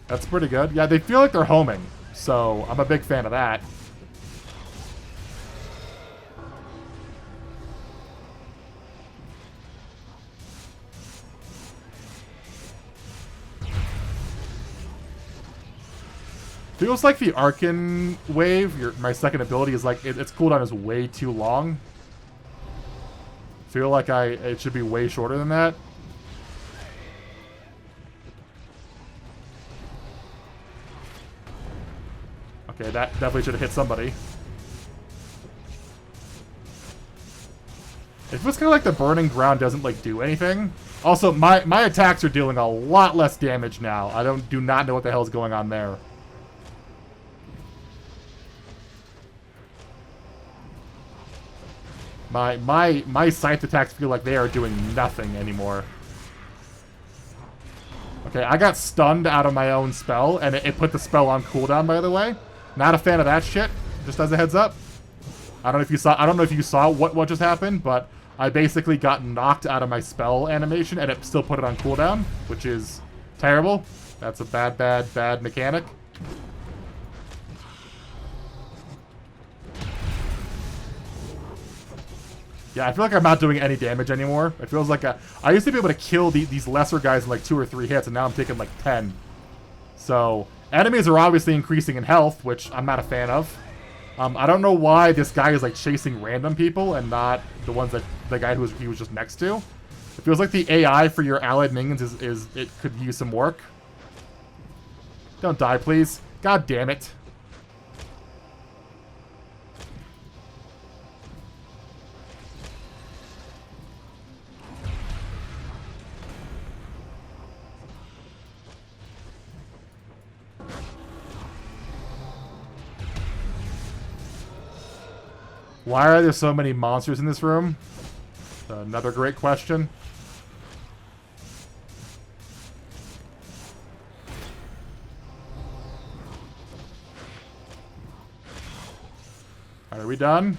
A: That's pretty good. Yeah, they feel like they're homing, so I'm a big fan of that. Feels like the Arcan wave, my second ability, is like its cooldown is way too long. Feel like it should be way shorter than that. Okay, that definitely should have hit somebody. It feels kind of like the burning ground doesn't like do anything. Also, my attacks are dealing a lot less damage now. I do not know what the hell is going on there. My scythe attacks feel like they are doing nothing anymore. Okay, I got stunned out of my own spell, and it put the spell on cooldown, by the way. Not a fan of that shit, just as a heads up. I don't know if you saw what just happened, but I basically got knocked out of my spell animation, and it still put it on cooldown, which is terrible. That's a bad mechanic. Yeah, I feel like I'm not doing any damage anymore. It feels like I used to be able to kill these lesser guys in like 2 or 3 hits, and now I'm taking like 10. So, enemies are obviously increasing in health, which I'm not a fan of. I don't know why this guy is like chasing random people and not the ones that the guy he was just next to. It feels like the AI for your allied minions it could use some work. Don't die, please. God damn it. Why are there so many monsters in this room? Another great question. Alright, are we done?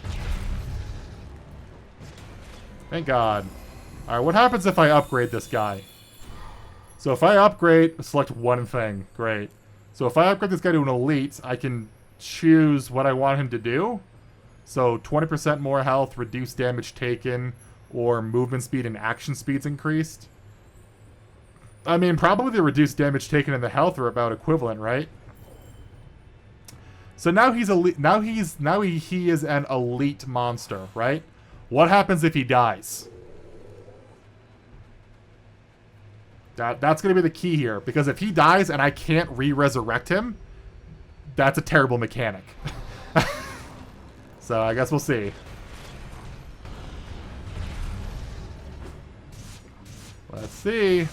A: Thank God. Alright, what happens if I upgrade this guy? So if I upgrade, select one thing. Great. So if I upgrade this guy to an elite, I can choose what I want him to do. So 20% more health, reduced damage taken, or movement speed and action speeds increased. I mean, probably the reduced damage taken and the health are about equivalent, right? So now he's elite. Now he is an elite monster, right? What happens if he dies? That's going to be the key here, because if he dies and I can't re-resurrect him, that's a terrible mechanic. So I guess we'll see. Let's see.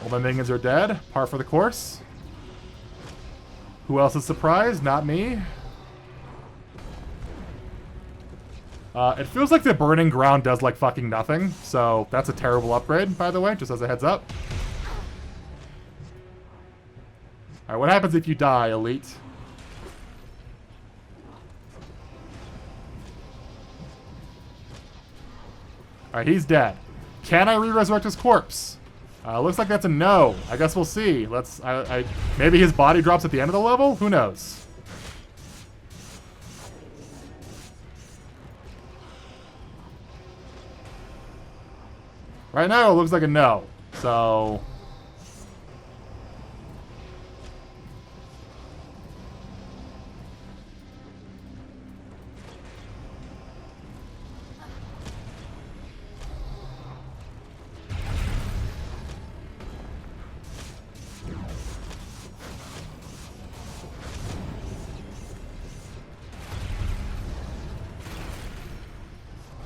A: All my minions are dead. Par for the course. Who else is surprised? Not me. It feels like the burning ground does like fucking nothing, so that's a terrible upgrade, by the way, just as a heads up. Alright, what happens if you die, elite? Alright, he's dead. Can I re-resurrect his corpse? Looks like that's a no. I guess we'll see. Maybe his body drops at the end of the level? Who knows? Right now, it looks like a no. So...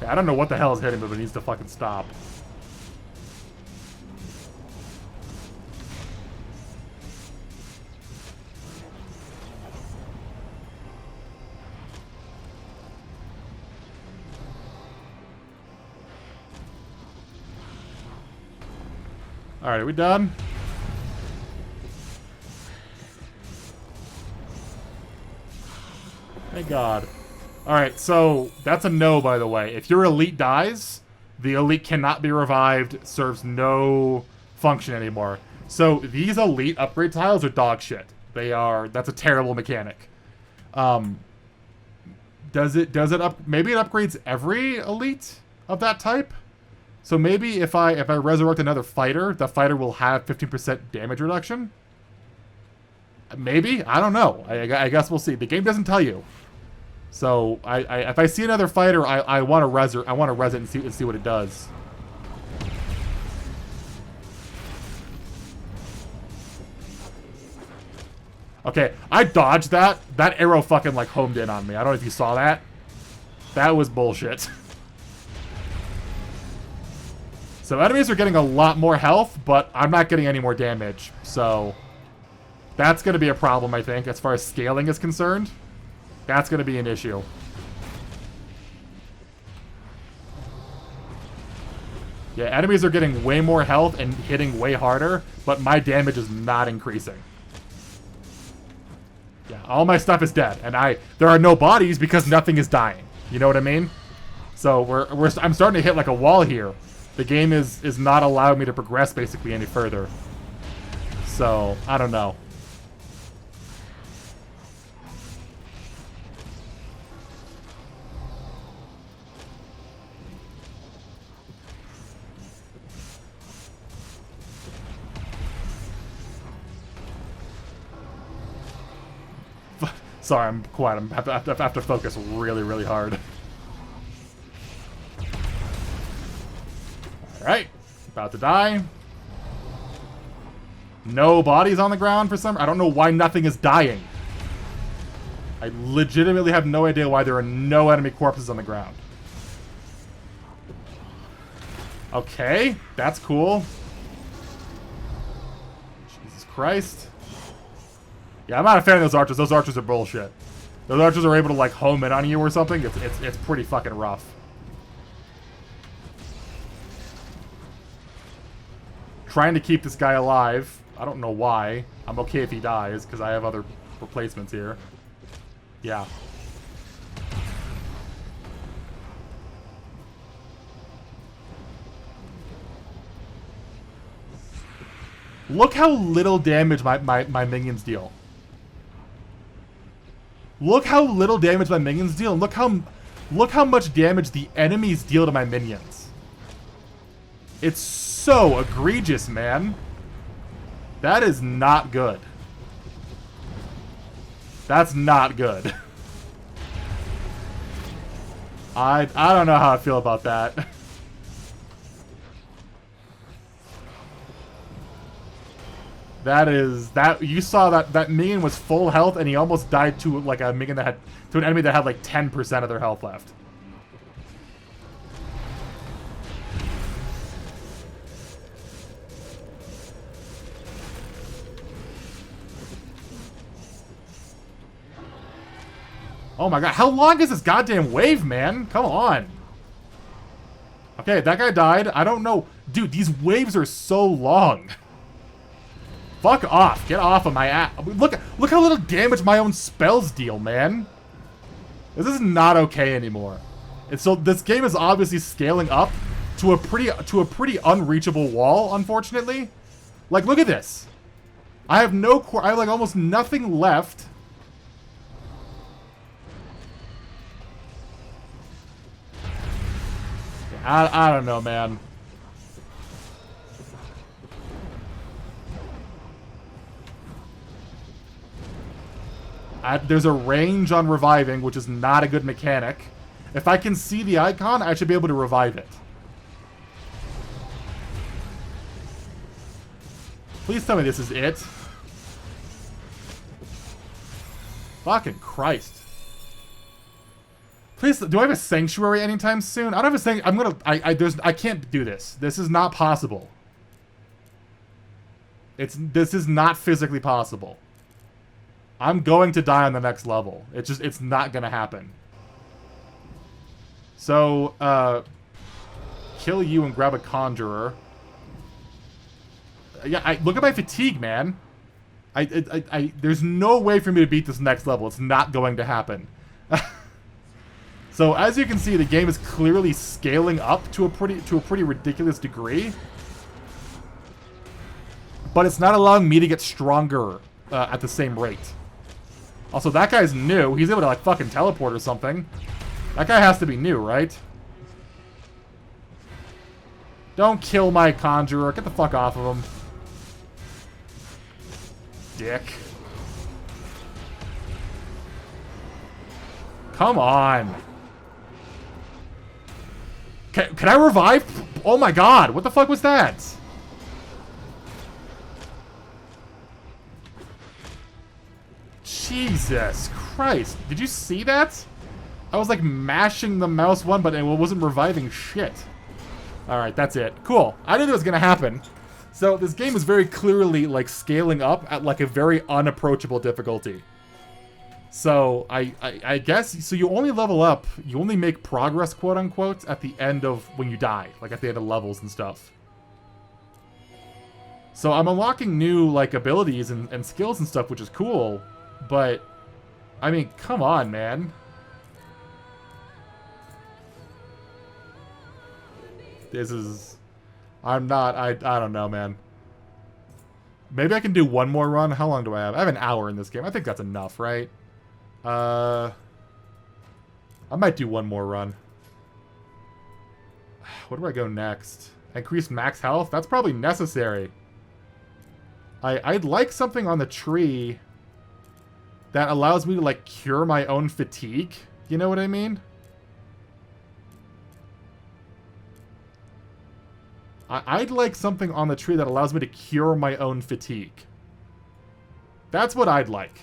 A: I don't know what the hell is hitting him, but it needs to fucking stop. Alright, are we done? Thank God. Alright, so that's a no, by the way. If your elite dies, The elite cannot be revived, serves no function anymore. So these elite upgrade tiles are dog shit. That's a terrible mechanic. Maybe it upgrades every elite of that type? So maybe if I resurrect another fighter, the fighter will have 15% damage reduction? Maybe? I don't know. I guess we'll see. The game doesn't tell you. So if I see another fighter, I want to res it and see what it does. Okay, I dodged that. That arrow fucking like homed in on me. I don't know if you saw that. That was bullshit. So enemies are getting a lot more health, but I'm not getting any more damage. So that's going to be a problem, I think, as far as scaling is concerned. That's going to be an issue. Yeah, enemies are getting way more health and hitting way harder, but my damage is not increasing. Yeah, all my stuff is dead, and there are no bodies because nothing is dying. You know what I mean? So I'm starting to hit like a wall here. The game is not allowing me to progress basically any further. So, I don't know. Sorry, I'm quiet. I have to focus really, really hard. Alright. About to die. No bodies on the ground for some... I don't know why nothing is dying. I legitimately have no idea why there are no enemy corpses on the ground. Okay. That's cool. Jesus Christ. Yeah, I'm not a fan of those archers. Those archers are bullshit. Those archers are able to, like, home in on you or something. It's pretty fucking rough. Trying to keep this guy alive. I don't know why. I'm okay if he dies, because I have other replacements here. Yeah. Look how little damage my minions deal. Look how little damage my minions deal, and look how much damage the enemies deal to my minions. It's so egregious, man. That is not good. That's not good. I don't know how I feel about that. You saw that minion was full health and he almost died to like a minion to an enemy that had like 10% of their health left. Oh my god, how long is this goddamn wave, man? Come on. Okay, that guy died. I don't know. Dude, these waves are so long. Fuck off. Get off of my ass. Look how little damage my own spells deal, man. This is not okay anymore. And so this game is obviously scaling up to a pretty unreachable wall, unfortunately. Like, look at this. I have like almost nothing left. I don't know, man. There's a range on reviving, which is not a good mechanic. If I can see the icon, I should be able to revive it. Please tell me this is it. Fucking Christ. Please, do I have a sanctuary anytime soon? I don't have a sanctuary. I can't do this. This is not possible. This is not physically possible. I'm going to die on the next level. It's not gonna happen. So, kill you and grab a conjurer. Yeah, look at my fatigue, man. There's no way for me to beat this next level. It's not going to happen. So as you can see, the game is clearly scaling up to a pretty ridiculous degree. But it's not allowing me to get stronger at the same rate. Also, that guy's new. He's able to, like, fucking teleport or something. That guy has to be new, right? Don't kill my conjurer. Get the fuck off of him. Dick. Come on. Can I revive? Oh my god. What the fuck was that? Jesus Christ. Did you see that? I was like mashing the mouse one, but it wasn't reviving shit. Alright, that's it. Cool. I knew that was gonna happen. So this game is very clearly like scaling up at like a very unapproachable difficulty. So I guess, so you only level up, you only make progress, quote unquote, at the end of when you die. Like at the end of levels and stuff. So I'm unlocking new like abilities and skills and stuff, which is cool. But, I mean, come on, man. This is... I don't know, man. Maybe I can do one more run. How long do I have? I have an hour in this game. I think that's enough, right? I might do one more run. Where do I go next? Increase max health? That's probably necessary. I'd like something on the tree that allows me to, like, cure my own fatigue. You know what I mean? I'd like something on the tree that allows me to cure my own fatigue. That's what I'd like.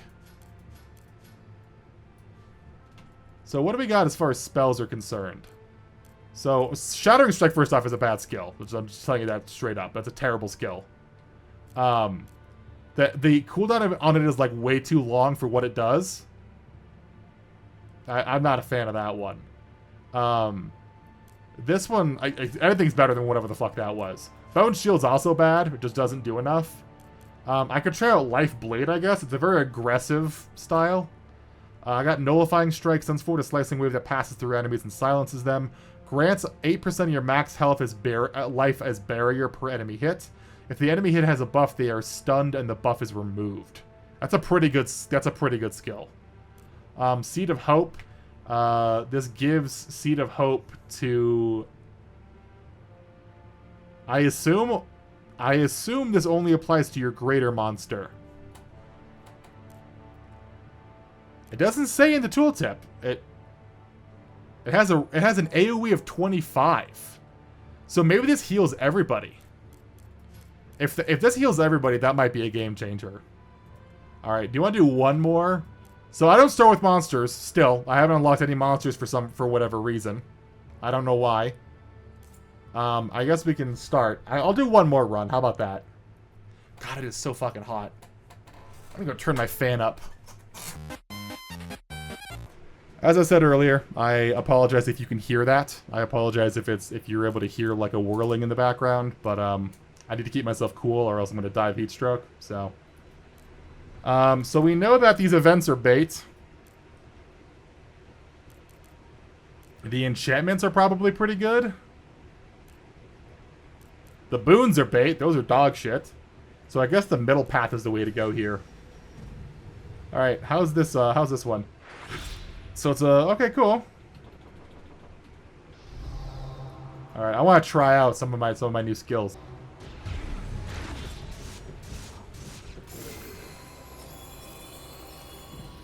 A: So what do we got as far as spells are concerned? So, Shattering Strike first off is a bad skill. Which I'm just telling you that straight up. That's a terrible skill. The cooldown on it is like way too long for what it does. I'm not a fan of that one. This one, everything's better than whatever the fuck that was. Bone Shield's also bad. It just doesn't do enough. I could try out Life Blade, I guess. It's a very aggressive style. I got Nullifying Strike, sends forward a slicing wave that passes through enemies and silences them. Grants 8% of your max health as life as barrier per enemy hit. If the enemy hit has a buff, they are stunned and the buff is removed. That's a pretty good skill. Seed of Hope. This gives Seed of Hope to... I assume this only applies to your greater monster. It doesn't say in the tooltip. It has an AoE of 25. So maybe this heals everybody. If this heals everybody, that might be a game changer. Alright, do you want to do one more? So I don't start with monsters, still. I haven't unlocked any monsters for whatever reason. I don't know why. I guess we can start. I'll do one more run. How about that? God, it is so fucking hot. I'm gonna go turn my fan up. As I said earlier, I apologize if you can hear that. I apologize if you're able to hear like a whirling in the background, but I need to keep myself cool or else I'm gonna die of heat stroke. So we know that these events are bait. The enchantments are probably pretty good. The boons are bait. Those are dog shit. So I guess the middle path is the way to go here. All right, how's this one? So it's okay, cool. All right, I want to try out some of my new skills.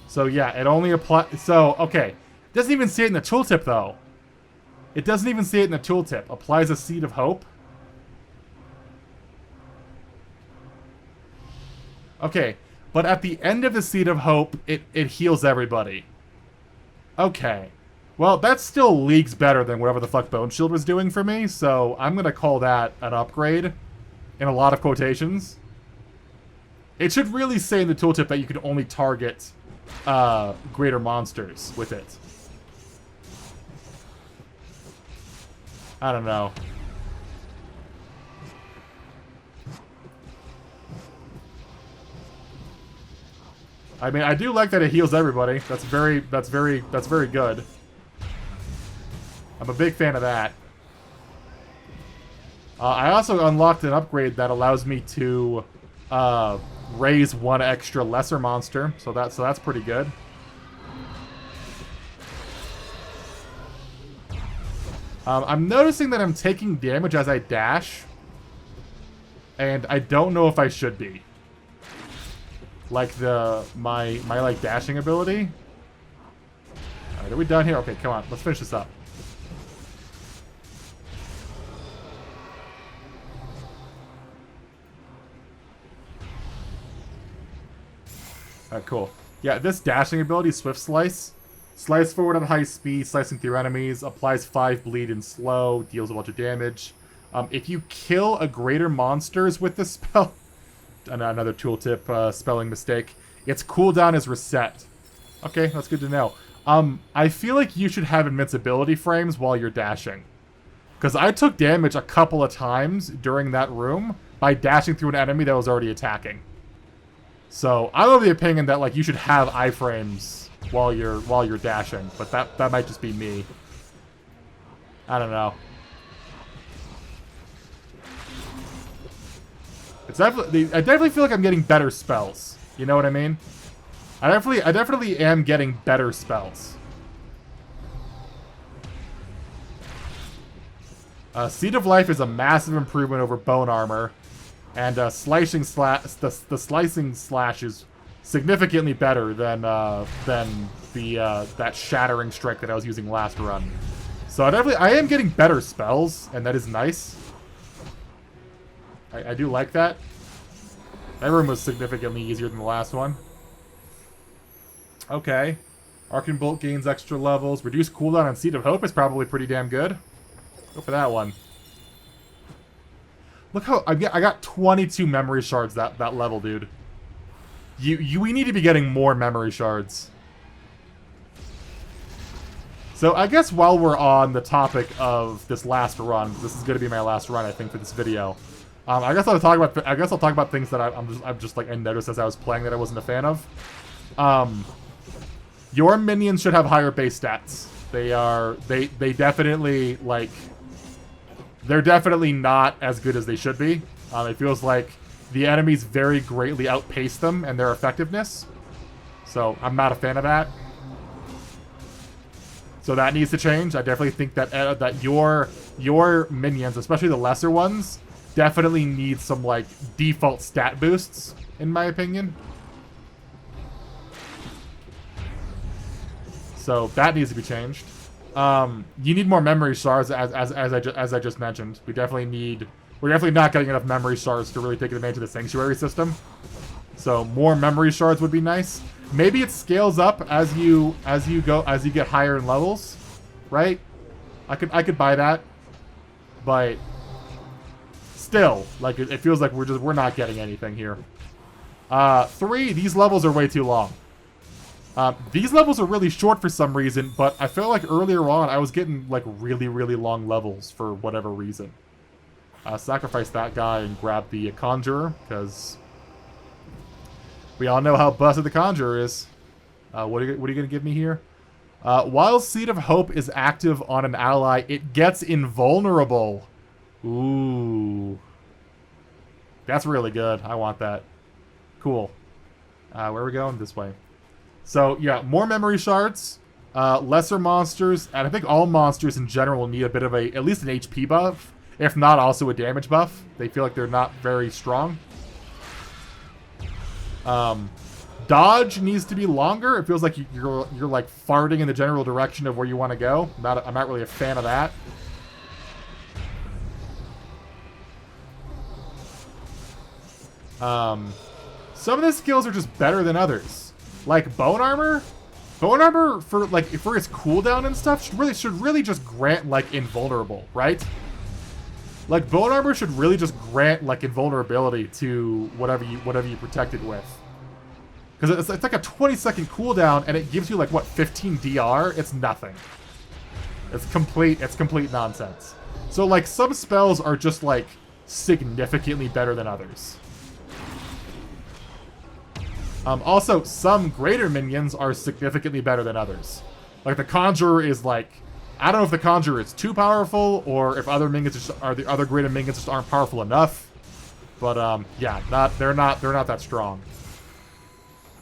A: So yeah, it only applies. So okay, it doesn't even say it in the tooltip though. It doesn't even say it in the tooltip. Applies a Seed of Hope. Okay, but at the end of the Seed of Hope, it heals everybody. Okay. Well, that's still leagues better than whatever the fuck Bone Shield was doing for me, so I'm gonna call that an upgrade. In a lot of quotations. It should really say in the tooltip that you can only target greater monsters with it. I don't know. I mean, I do like that it heals everybody. That's very good. I'm a big fan of that. I also unlocked an upgrade that allows me to raise one extra lesser monster, so that's pretty good. I'm noticing that I'm taking damage as I dash, and I don't know if I should be. Like my like dashing ability. All right, are we done here? Okay, come on, let's finish this up. Alright, cool. Yeah, this dashing ability, Swift Slice. Slice forward at high speed, slicing through enemies, applies 5 bleed and slow, deals a bunch of damage. If you kill a greater monsters with this spell... Another tooltip spelling mistake. Its cooldown is reset. Okay, that's good to know. I feel like you should have invincibility frames while you're dashing. Because I took damage a couple of times during that room by dashing through an enemy that was already attacking. So I'm of the opinion that like you should have iframes while you're dashing, but that might just be me. I don't know. It's definitely I definitely feel like I'm getting better spells. You know what I mean? I definitely am getting better spells. Seed of Life is a massive improvement over Bone Armor. And the slicing slash is significantly better than that shattering strike that I was using last run. So I am getting better spells, and that is nice. I do like that. That room was significantly easier than the last one. Okay. Arcane Bolt gains extra levels. Reduced cooldown on Seed of Hope is probably pretty damn good. Go for that one. Look how I got 22 memory shards that level, dude. We need to be getting more memory shards. So I guess while we're on the topic of this last run, this is going to be my last run, I think, for this video. I guess I'll talk about things that I'm just like I noticed as I was playing that I wasn't a fan of. Your minions should have higher base stats. They definitely like. They're definitely not as good as they should be. It feels like the enemies very greatly outpace them and their effectiveness. So I'm not a fan of that. So that needs to change. I definitely think that your minions, especially the lesser ones, definitely need some like default stat boosts, in my opinion. So that needs to be changed. You need more memory shards, as I just mentioned. We're definitely not getting enough memory shards to really take advantage of the sanctuary system. So more memory shards would be nice. Maybe it scales up as you get higher in levels, right? I could buy that, but still, like it feels like we're not getting anything here. 3, these levels are way too long. These levels are really short for some reason, but I feel like earlier on I was getting like really, really long levels for whatever reason. Sacrifice that guy and grab the Conjurer, because we all know how busted the Conjurer is. What are you going to give me here? While Seed of Hope is active on an ally, it gets invulnerable. Ooh. That's really good. I want that. Cool. Where are we going? This way. So, yeah, more memory shards, lesser monsters, and I think all monsters in general need a bit of at least an HP buff, if not also a damage buff. They feel like they're not very strong. Dodge needs to be longer. It feels like you're like farting in the general direction of where you want to go. I'm not really a fan of that. Some of the skills are just better than others. Like Bone Armor for its cooldown and stuff should really just grant like invulnerable, right? Like Bone Armor should really just grant like invulnerability to whatever you protect it with. Because it's like a 20-second cooldown and it gives you like what, 15 DR? It's nothing. It's complete nonsense. So like some spells are just like significantly better than others. Also, some greater minions are significantly better than others. Like, the Conjurer is, like, I don't know if the Conjurer is too powerful, or if other minions the other greater minions just aren't powerful enough. But yeah, they're not that strong.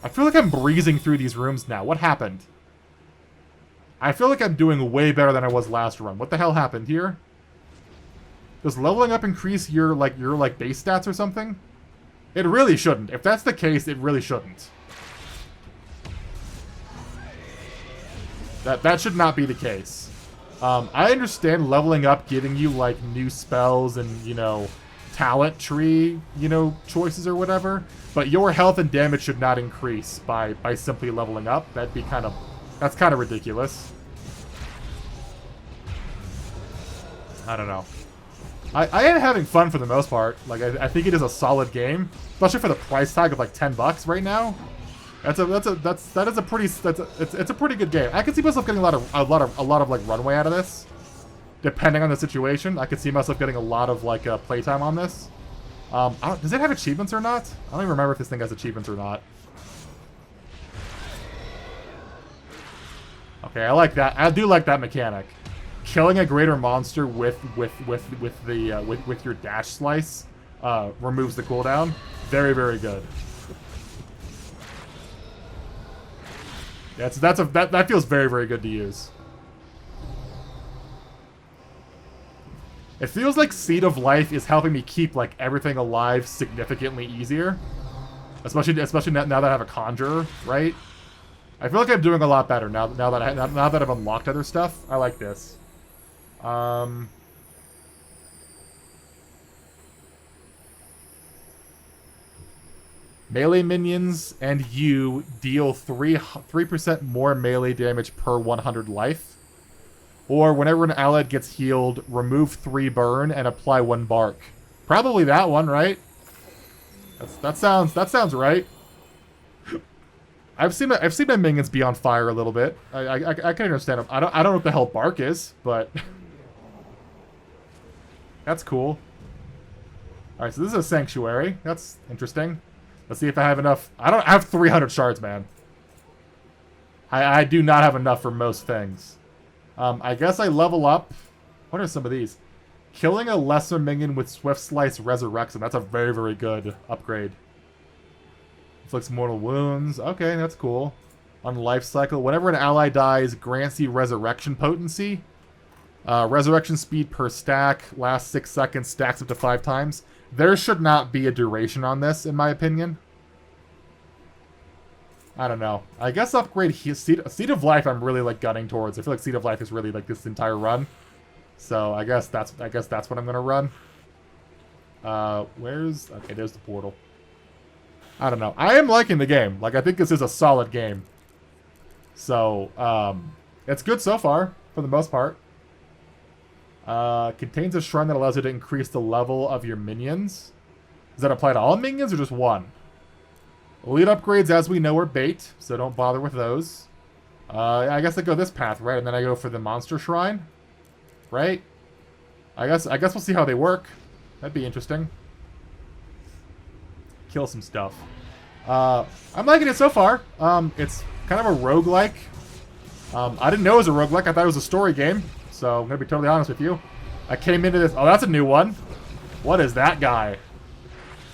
A: I feel like I'm breezing through these rooms now. What happened? I feel like I'm doing way better than I was last run. What the hell happened here? Does leveling up increase your base stats or something? It really shouldn't. If that's the case, it really shouldn't. That should not be the case. I understand leveling up giving you, like, new spells and, you know, talent tree, you know, choices or whatever, but your health and damage should not increase by simply leveling up. That's kind of ridiculous. I don't know. I am having fun for the most part. Like, I think it is a solid game, especially for the price tag of like $10 right now. It's a pretty good game. I can see myself getting a lot of like runway out of this, depending on the situation. I could see myself getting a lot of like playtime on this. Does it have achievements or not? I don't even remember if this thing has achievements or not. Okay, I like that. I do like that mechanic. Killing a greater monster with your dash slice removes the cooldown. Very, very good. That feels very, very good to use. It feels like Seed of Life is helping me keep like everything alive significantly easier, especially now that I have a Conjurer, right? I feel like I'm doing a lot better now that I've unlocked other stuff. I like this. Melee minions and you deal 3% more melee damage per 100 life. Or whenever an ally gets healed, remove 3 burn and apply 1 bark. Probably that one, right? That sounds right. I've seen my minions be on fire a little bit. I can understand them. I don't know what the hell bark is, but that's cool. All right, so this is a sanctuary. That's interesting. Let's see if I have enough. I don't have 300 shards, man. I do not have enough for most things. I guess I level up. What are some of these? Killing a lesser minion with Swift Slice resurrects him. That's a very, very good upgrade. Inflicts mortal wounds. Okay, that's cool. On life cycle, whenever an ally dies, grants you resurrection potency. Resurrection speed per stack. Lasts 6 seconds. Stacks up to 5 times. There should not be a duration on this, in my opinion. I don't know. I guess upgrade Seed of Life I'm really like gunning towards. I feel like Seed of Life is really like this entire run. So I guess that's what I'm gonna run. Okay, there's the portal. I don't know. I am liking the game. Like, I think this is a solid game. So, it's good so far, for the most part. Contains a shrine that allows you to increase the level of your minions. Does that apply to all minions or just one? Elite upgrades, as we know, are bait, so don't bother with those. I guess I go this path, right? And then I go for the monster shrine, right? I guess we'll see how they work. That'd be interesting. Kill some stuff. I'm liking it so far. It's kind of a roguelike. I didn't know it was a roguelike. I thought it was a story game. So I'm gonna be totally honest with you. I came into this. Oh, that's a new one. What is that guy?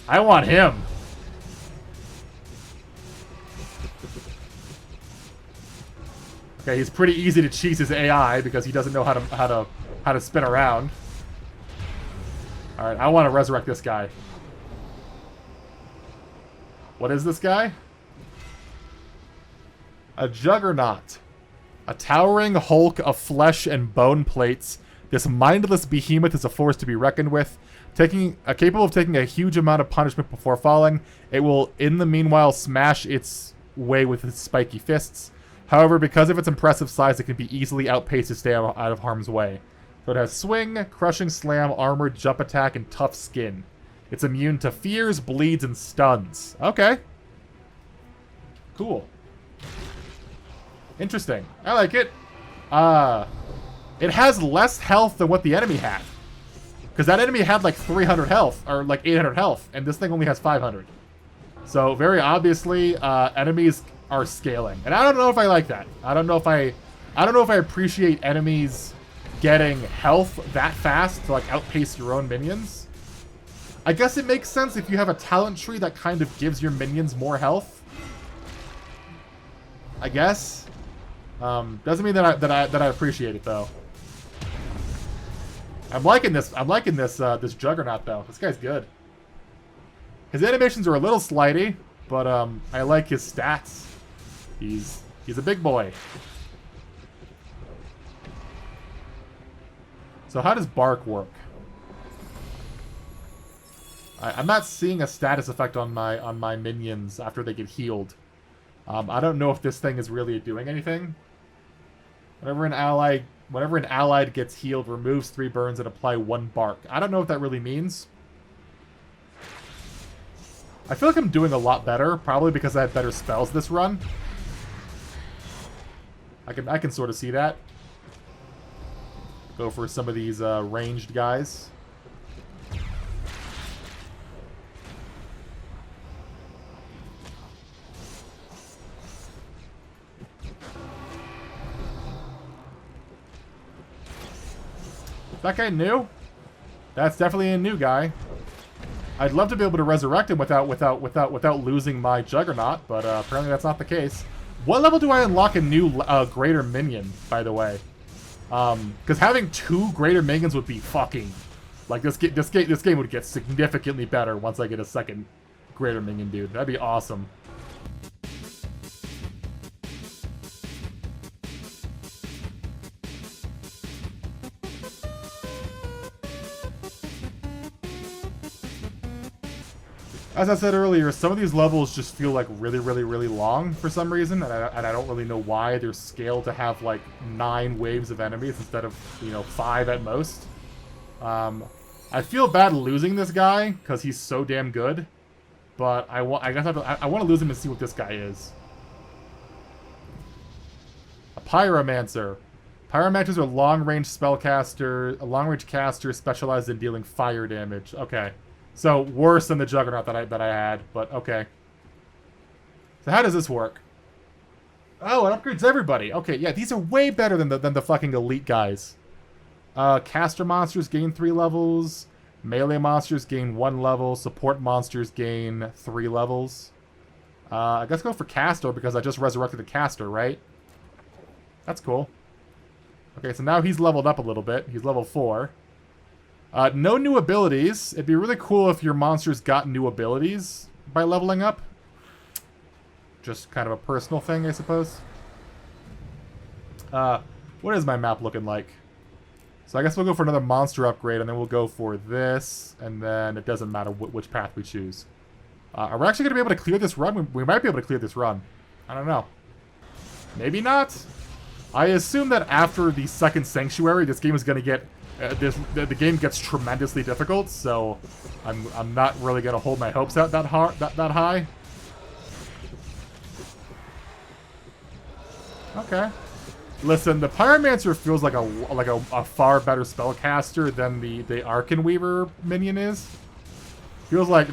A: I want him. Okay, he's pretty easy to cheese his AI because he doesn't know how to spin around. All right, I want to resurrect this guy. What is this guy? A juggernaut. A towering hulk of flesh and bone plates. This mindless behemoth is a force to be reckoned with. Capable of taking a huge amount of punishment before falling, it will, in the meanwhile, smash its way with its spiky fists. However, because of its impressive size, it can be easily outpaced to stay out of harm's way. So it has swing, crushing slam, armored jump attack, and tough skin. It's immune to fears, bleeds, and stuns. Okay. Cool. Interesting. I like it. It has less health than what the enemy had. Because that enemy had like 300 health, or like 800 health, and this thing only has 500. So very obviously, enemies are scaling. And I don't know if I like that. I don't know if I appreciate enemies getting health that fast to like outpace your own minions. I guess it makes sense if you have a talent tree that kind of gives your minions more health. I guess. Doesn't mean that I appreciate it though. I'm liking this. I'm liking this this Juggernaut though. This guy's good. His animations are a little slidey, but I like his stats. He's a big boy. So how does Bark work? I'm not seeing a status effect on my minions after they get healed. I don't know if this thing is really doing anything. Whenever an allied gets healed, removes 3 burns and apply 1 bark. I don't know what that really means. I feel like I'm doing a lot better, probably because I have better spells this run. I can sort of see that. Go for some of these ranged guys. That guy new? That's definitely a new guy. I'd love to be able to resurrect him without losing my Juggernaut, but apparently that's not the case. What level do I unlock a new greater minion, by the way? Because having 2 greater minions would be fucking like this game would get significantly better once I get a second greater minion, dude. That'd be awesome. As I said earlier, some of these levels just feel like really long for some reason, and I don't really know why they're scaled to have like 9 waves of enemies instead of, you know, 5 at most. I feel bad losing this guy because he's so damn good, but I guess I want to lose him and see what this guy is. A Pyromancer. Pyromancers are long-range long-range casters specialized in dealing fire damage. Okay. So, worse than the Juggernaut that I had, but okay. So how does this work? Oh, it upgrades everybody. Okay, yeah, these are way better than the fucking elite guys. Caster monsters gain 3 levels. Melee monsters gain 1 level. Support monsters gain 3 levels. I guess go for Caster because I just resurrected the Caster, right? That's cool. Okay, so now he's leveled up a little bit. He's level 4. No new abilities. It'd be really cool if your monsters got new abilities by leveling up. Just kind of a personal thing, I suppose. What is my map looking like? So I guess we'll go for another monster upgrade, and then we'll go for this, and then it doesn't matter which path we choose. Are we actually going to be able to clear this run? We might be able to clear this run. I don't know. Maybe not. I assume that after the second Sanctuary, this game is going to get... the game gets tremendously difficult, so I'm not really gonna hold my hopes out that high. Okay. Listen, the Pyromancer feels like a far better spellcaster than the Arcanweaver minion is. Feels like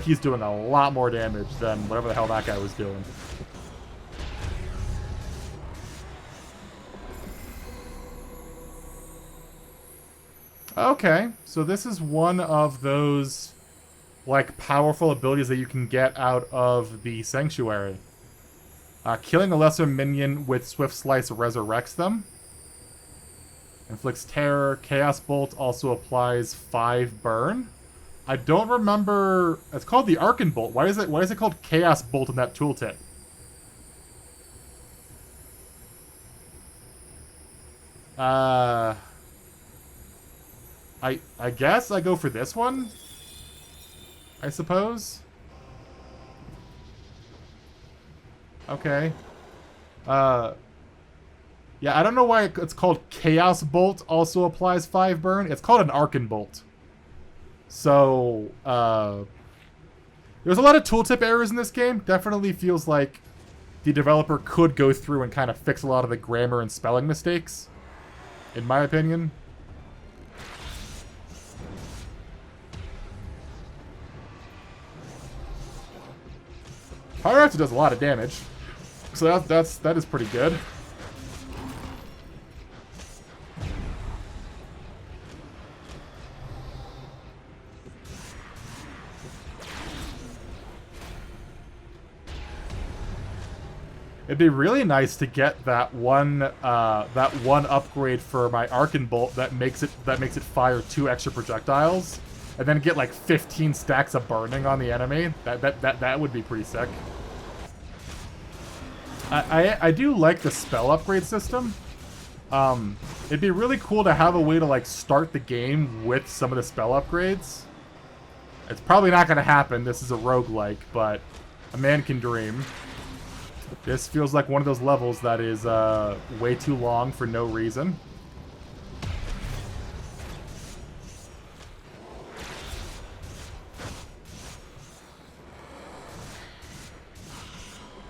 A: he's doing a lot more damage than whatever the hell that guy was doing. Okay, so this is one of those, like, powerful abilities that you can get out of the Sanctuary. Killing a lesser minion with Swift Slice resurrects them. Inflicts terror. Chaos Bolt also applies 5 burn. I don't remember... It's called the Arcan Bolt. Why is it called Chaos Bolt in that tooltip? I guess I go for this one? I suppose? Okay. Yeah, I don't know why it's called Chaos Bolt also applies 5 burn. It's called an Arcan Bolt. So, there's a lot of tooltip errors in this game. Definitely feels like the developer could go through and kind of fix a lot of the grammar and spelling mistakes, in my opinion. Pyromancer does a lot of damage, so that is pretty good. It'd be really nice to get that one upgrade for my Arcane Bolt that makes it fire 2 extra projectiles, and then get like 15 stacks of burning on the enemy. That would be pretty sick. I do like the spell upgrade system. It'd be really cool to have a way to like start the game with some of the spell upgrades. It's probably not going to happen. This is a roguelike, but a man can dream. This feels like one of those levels that is way too long for no reason.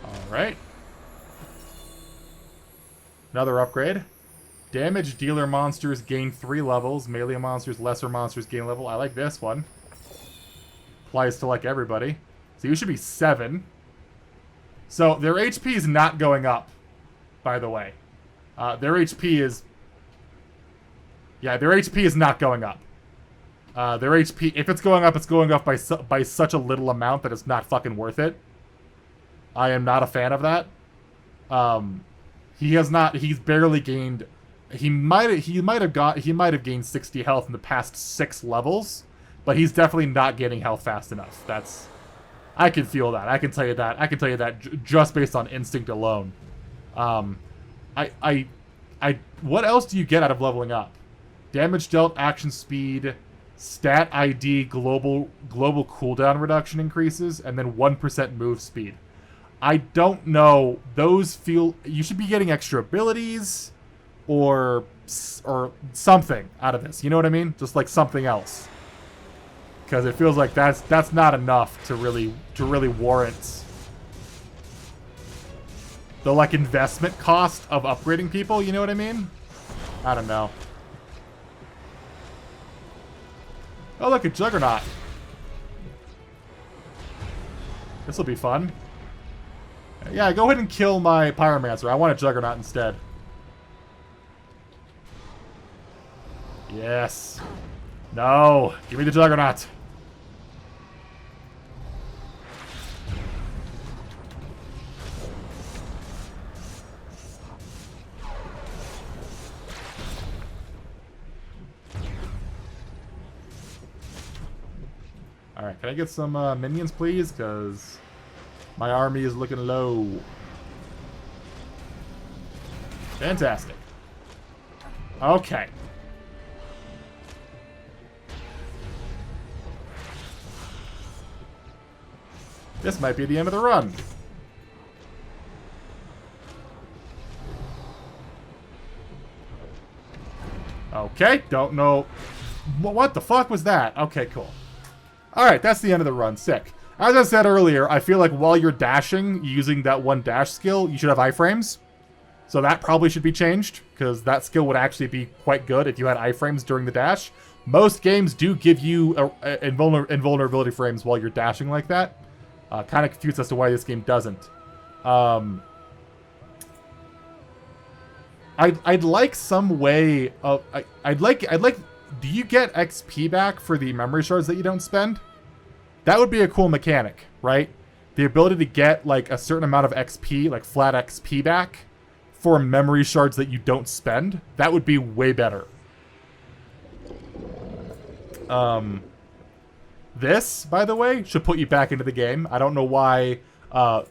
A: Alright. Another upgrade. Damage dealer monsters gain 3 levels. Melee monsters, lesser monsters gain level. I like this one. Applies to like everybody. So you should be 7. So their HP is not going up, by the way. Their HP is... Yeah, their HP is not going up. Their HP, if it's going up by such a little amount that it's not fucking worth it. I am not a fan of that. He's barely gained... He might have gained 60 health in the past 6 levels, but he's definitely not getting health fast enough. That's... I can feel that. I can tell you that just based on instinct alone. What else do you get out of leveling up? Damage dealt, action speed, stat ID, global cooldown reduction increases, and then 1% move speed. I don't know. Those feel... You should be getting extra abilities or something out of this. You know what I mean? Just like something else. Because it feels like that's not enough to really warrant the like investment cost of upgrading people. You know what I mean? I don't know. Oh, look, a Juggernaut. This will be fun. Yeah, go ahead and kill my Pyromancer. I want a Juggernaut instead. Yes. No. Give me the Juggernaut. Alright, can I get some minions, please? Because my army is looking low. Fantastic. Okay. This might be the end of the run. Okay, don't know. What the fuck was that? Okay, cool. Alright, that's the end of the run. Sick. As I said earlier, I feel like while you're dashing, using that one dash skill, you should have iframes. So that probably should be changed, because that skill would actually be quite good if you had iframes during the dash. Most games do give you invulnerability frames while you're dashing like that. Kind of confused as to why this game doesn't. I'd like some way of... I'd like... Do you get XP back for the memory shards that you don't spend? That would be a cool mechanic, right? The ability to get, like, a certain amount of XP, like flat XP back, for memory shards that you don't spend. That would be way better. This, by the way, should put you back into the game. I don't know why at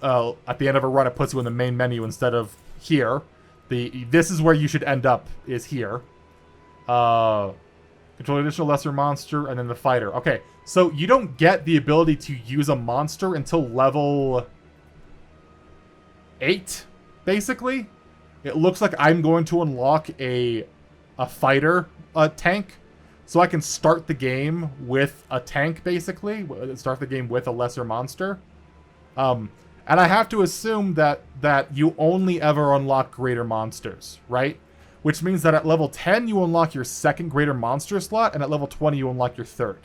A: the end of a run it puts you in the main menu instead of here. This is where you should end up, is here. Control additional lesser monster, and then the fighter. Okay, so you don't get the ability to use a monster until level 8, basically. It looks like I'm going to unlock a fighter tank, so I can start the game with a tank, basically. Start the game with a lesser monster. And I have to assume that you only ever unlock greater monsters, right? Which means that at level 10, you unlock your second greater monster slot, and at level 20, you unlock your third.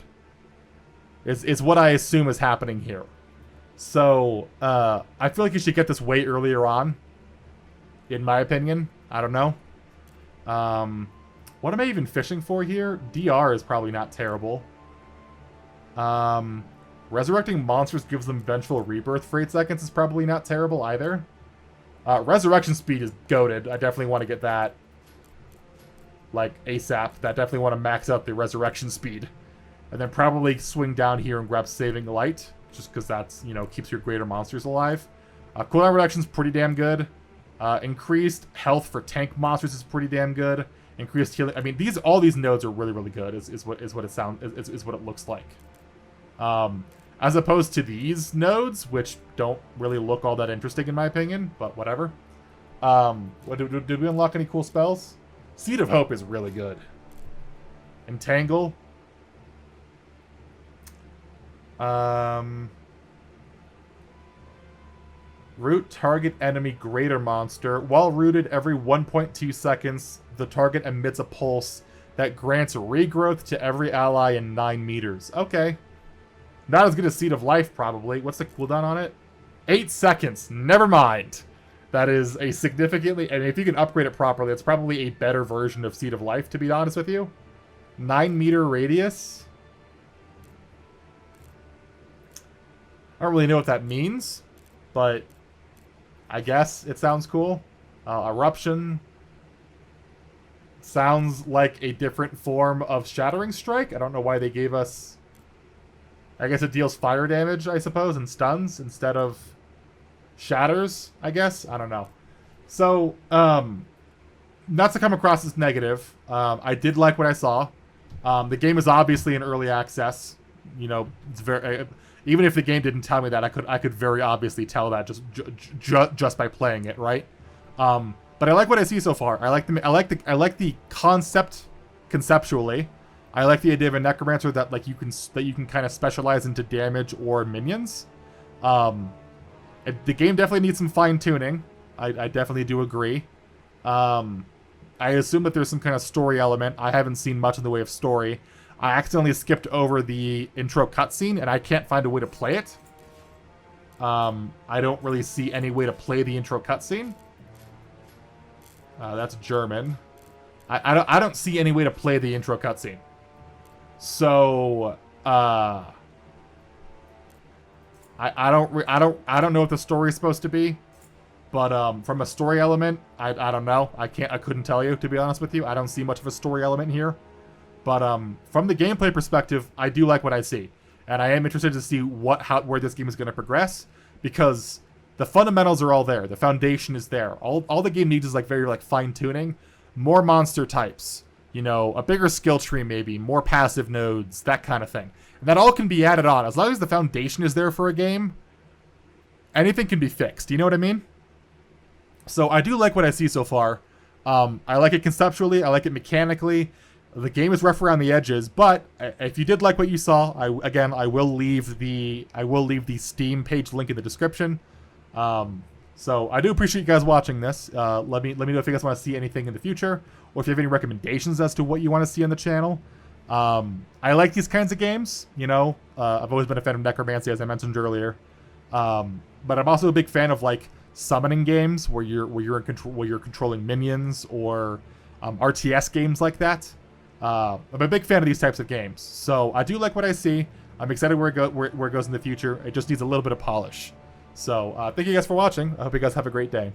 A: Is what I assume is happening here. So, I feel like you should get this way earlier on. In my opinion. I don't know. What am I even fishing for here? DR is probably not terrible. Resurrecting monsters gives them vengeful rebirth for 8 seconds is probably not terrible either. Resurrection speed is goated. I definitely want to get that, like, ASAP. That definitely want to max out the resurrection speed. And then probably swing down here and grab Saving Light, just because that's, you know, keeps your greater monsters alive. Cooldown reduction's pretty damn good. Increased health for tank monsters is pretty damn good. Increased healing. I mean, all these nodes are really, really good. Is what it looks like. As opposed to these nodes, which don't really look all that interesting in my opinion, but whatever. Did we unlock any cool spells? Seed of Hope is really good. Entangle. Root target enemy greater monster. While rooted, every 1.2 seconds, the target emits a pulse that grants regrowth to every ally in 9 meters. Okay. Not as good as Seed of Life, probably. What's the cooldown on it? 8 seconds. Never mind. That is a significantly... And if you can upgrade it properly, it's probably a better version of Seed of Life, to be honest with you. 9-meter radius. I don't really know what that means, but I guess it sounds cool. Eruption. Sounds like a different form of Shattering Strike. I don't know why they gave us... I guess it deals fire damage, I suppose, and stuns instead of shatters, I guess. I don't know. So, not to come across as negative, I did like what I saw. The game is obviously in early access. You know, it's very... even if the game didn't tell me that, I could very obviously tell that just by playing it, right? But I like what I see so far. I like the concept conceptually. I like the idea of a necromancer that you can kind of specialize into damage or minions. The game definitely needs some fine tuning. I definitely do agree. I assume that there's some kind of story element. I haven't seen much in the way of story. I accidentally skipped over the intro cutscene, and I can't find a way to play it. I don't really see any way to play the intro cutscene. That's German. I don't see any way to play the intro cutscene. So, I don't know what the story is supposed to be, but from a story element, I don't know. I couldn't tell you, to be honest with you. I don't see much of a story element here. But from the gameplay perspective, I do like what I see, and I am interested to see where this game is going to progress, because the fundamentals are all there. The foundation is there. All the game needs is very fine tuning, more monster types, you know, a bigger skill tree maybe, more passive nodes, that kind of thing. And that all can be added on as long as the foundation is there for a game. Anything can be fixed. You know what I mean? So I do like what I see so far. I like it conceptually. I like it mechanically. The game is rough around the edges, but if you did like what you saw, I will leave the Steam page link in the description. So I do appreciate you guys watching this. Let me know if you guys want to see anything in the future, or if you have any recommendations as to what you want to see on the channel. I like these kinds of games. You know, I've always been a fan of Necromancy, as I mentioned earlier. But I'm also a big fan of summoning games where you're controlling minions, or RTS games like that. I'm a big fan of these types of games, so I do like what I see. I'm excited where it goes in the future. It just needs a little bit of polish. So thank you guys for watching. I hope you guys have a great day.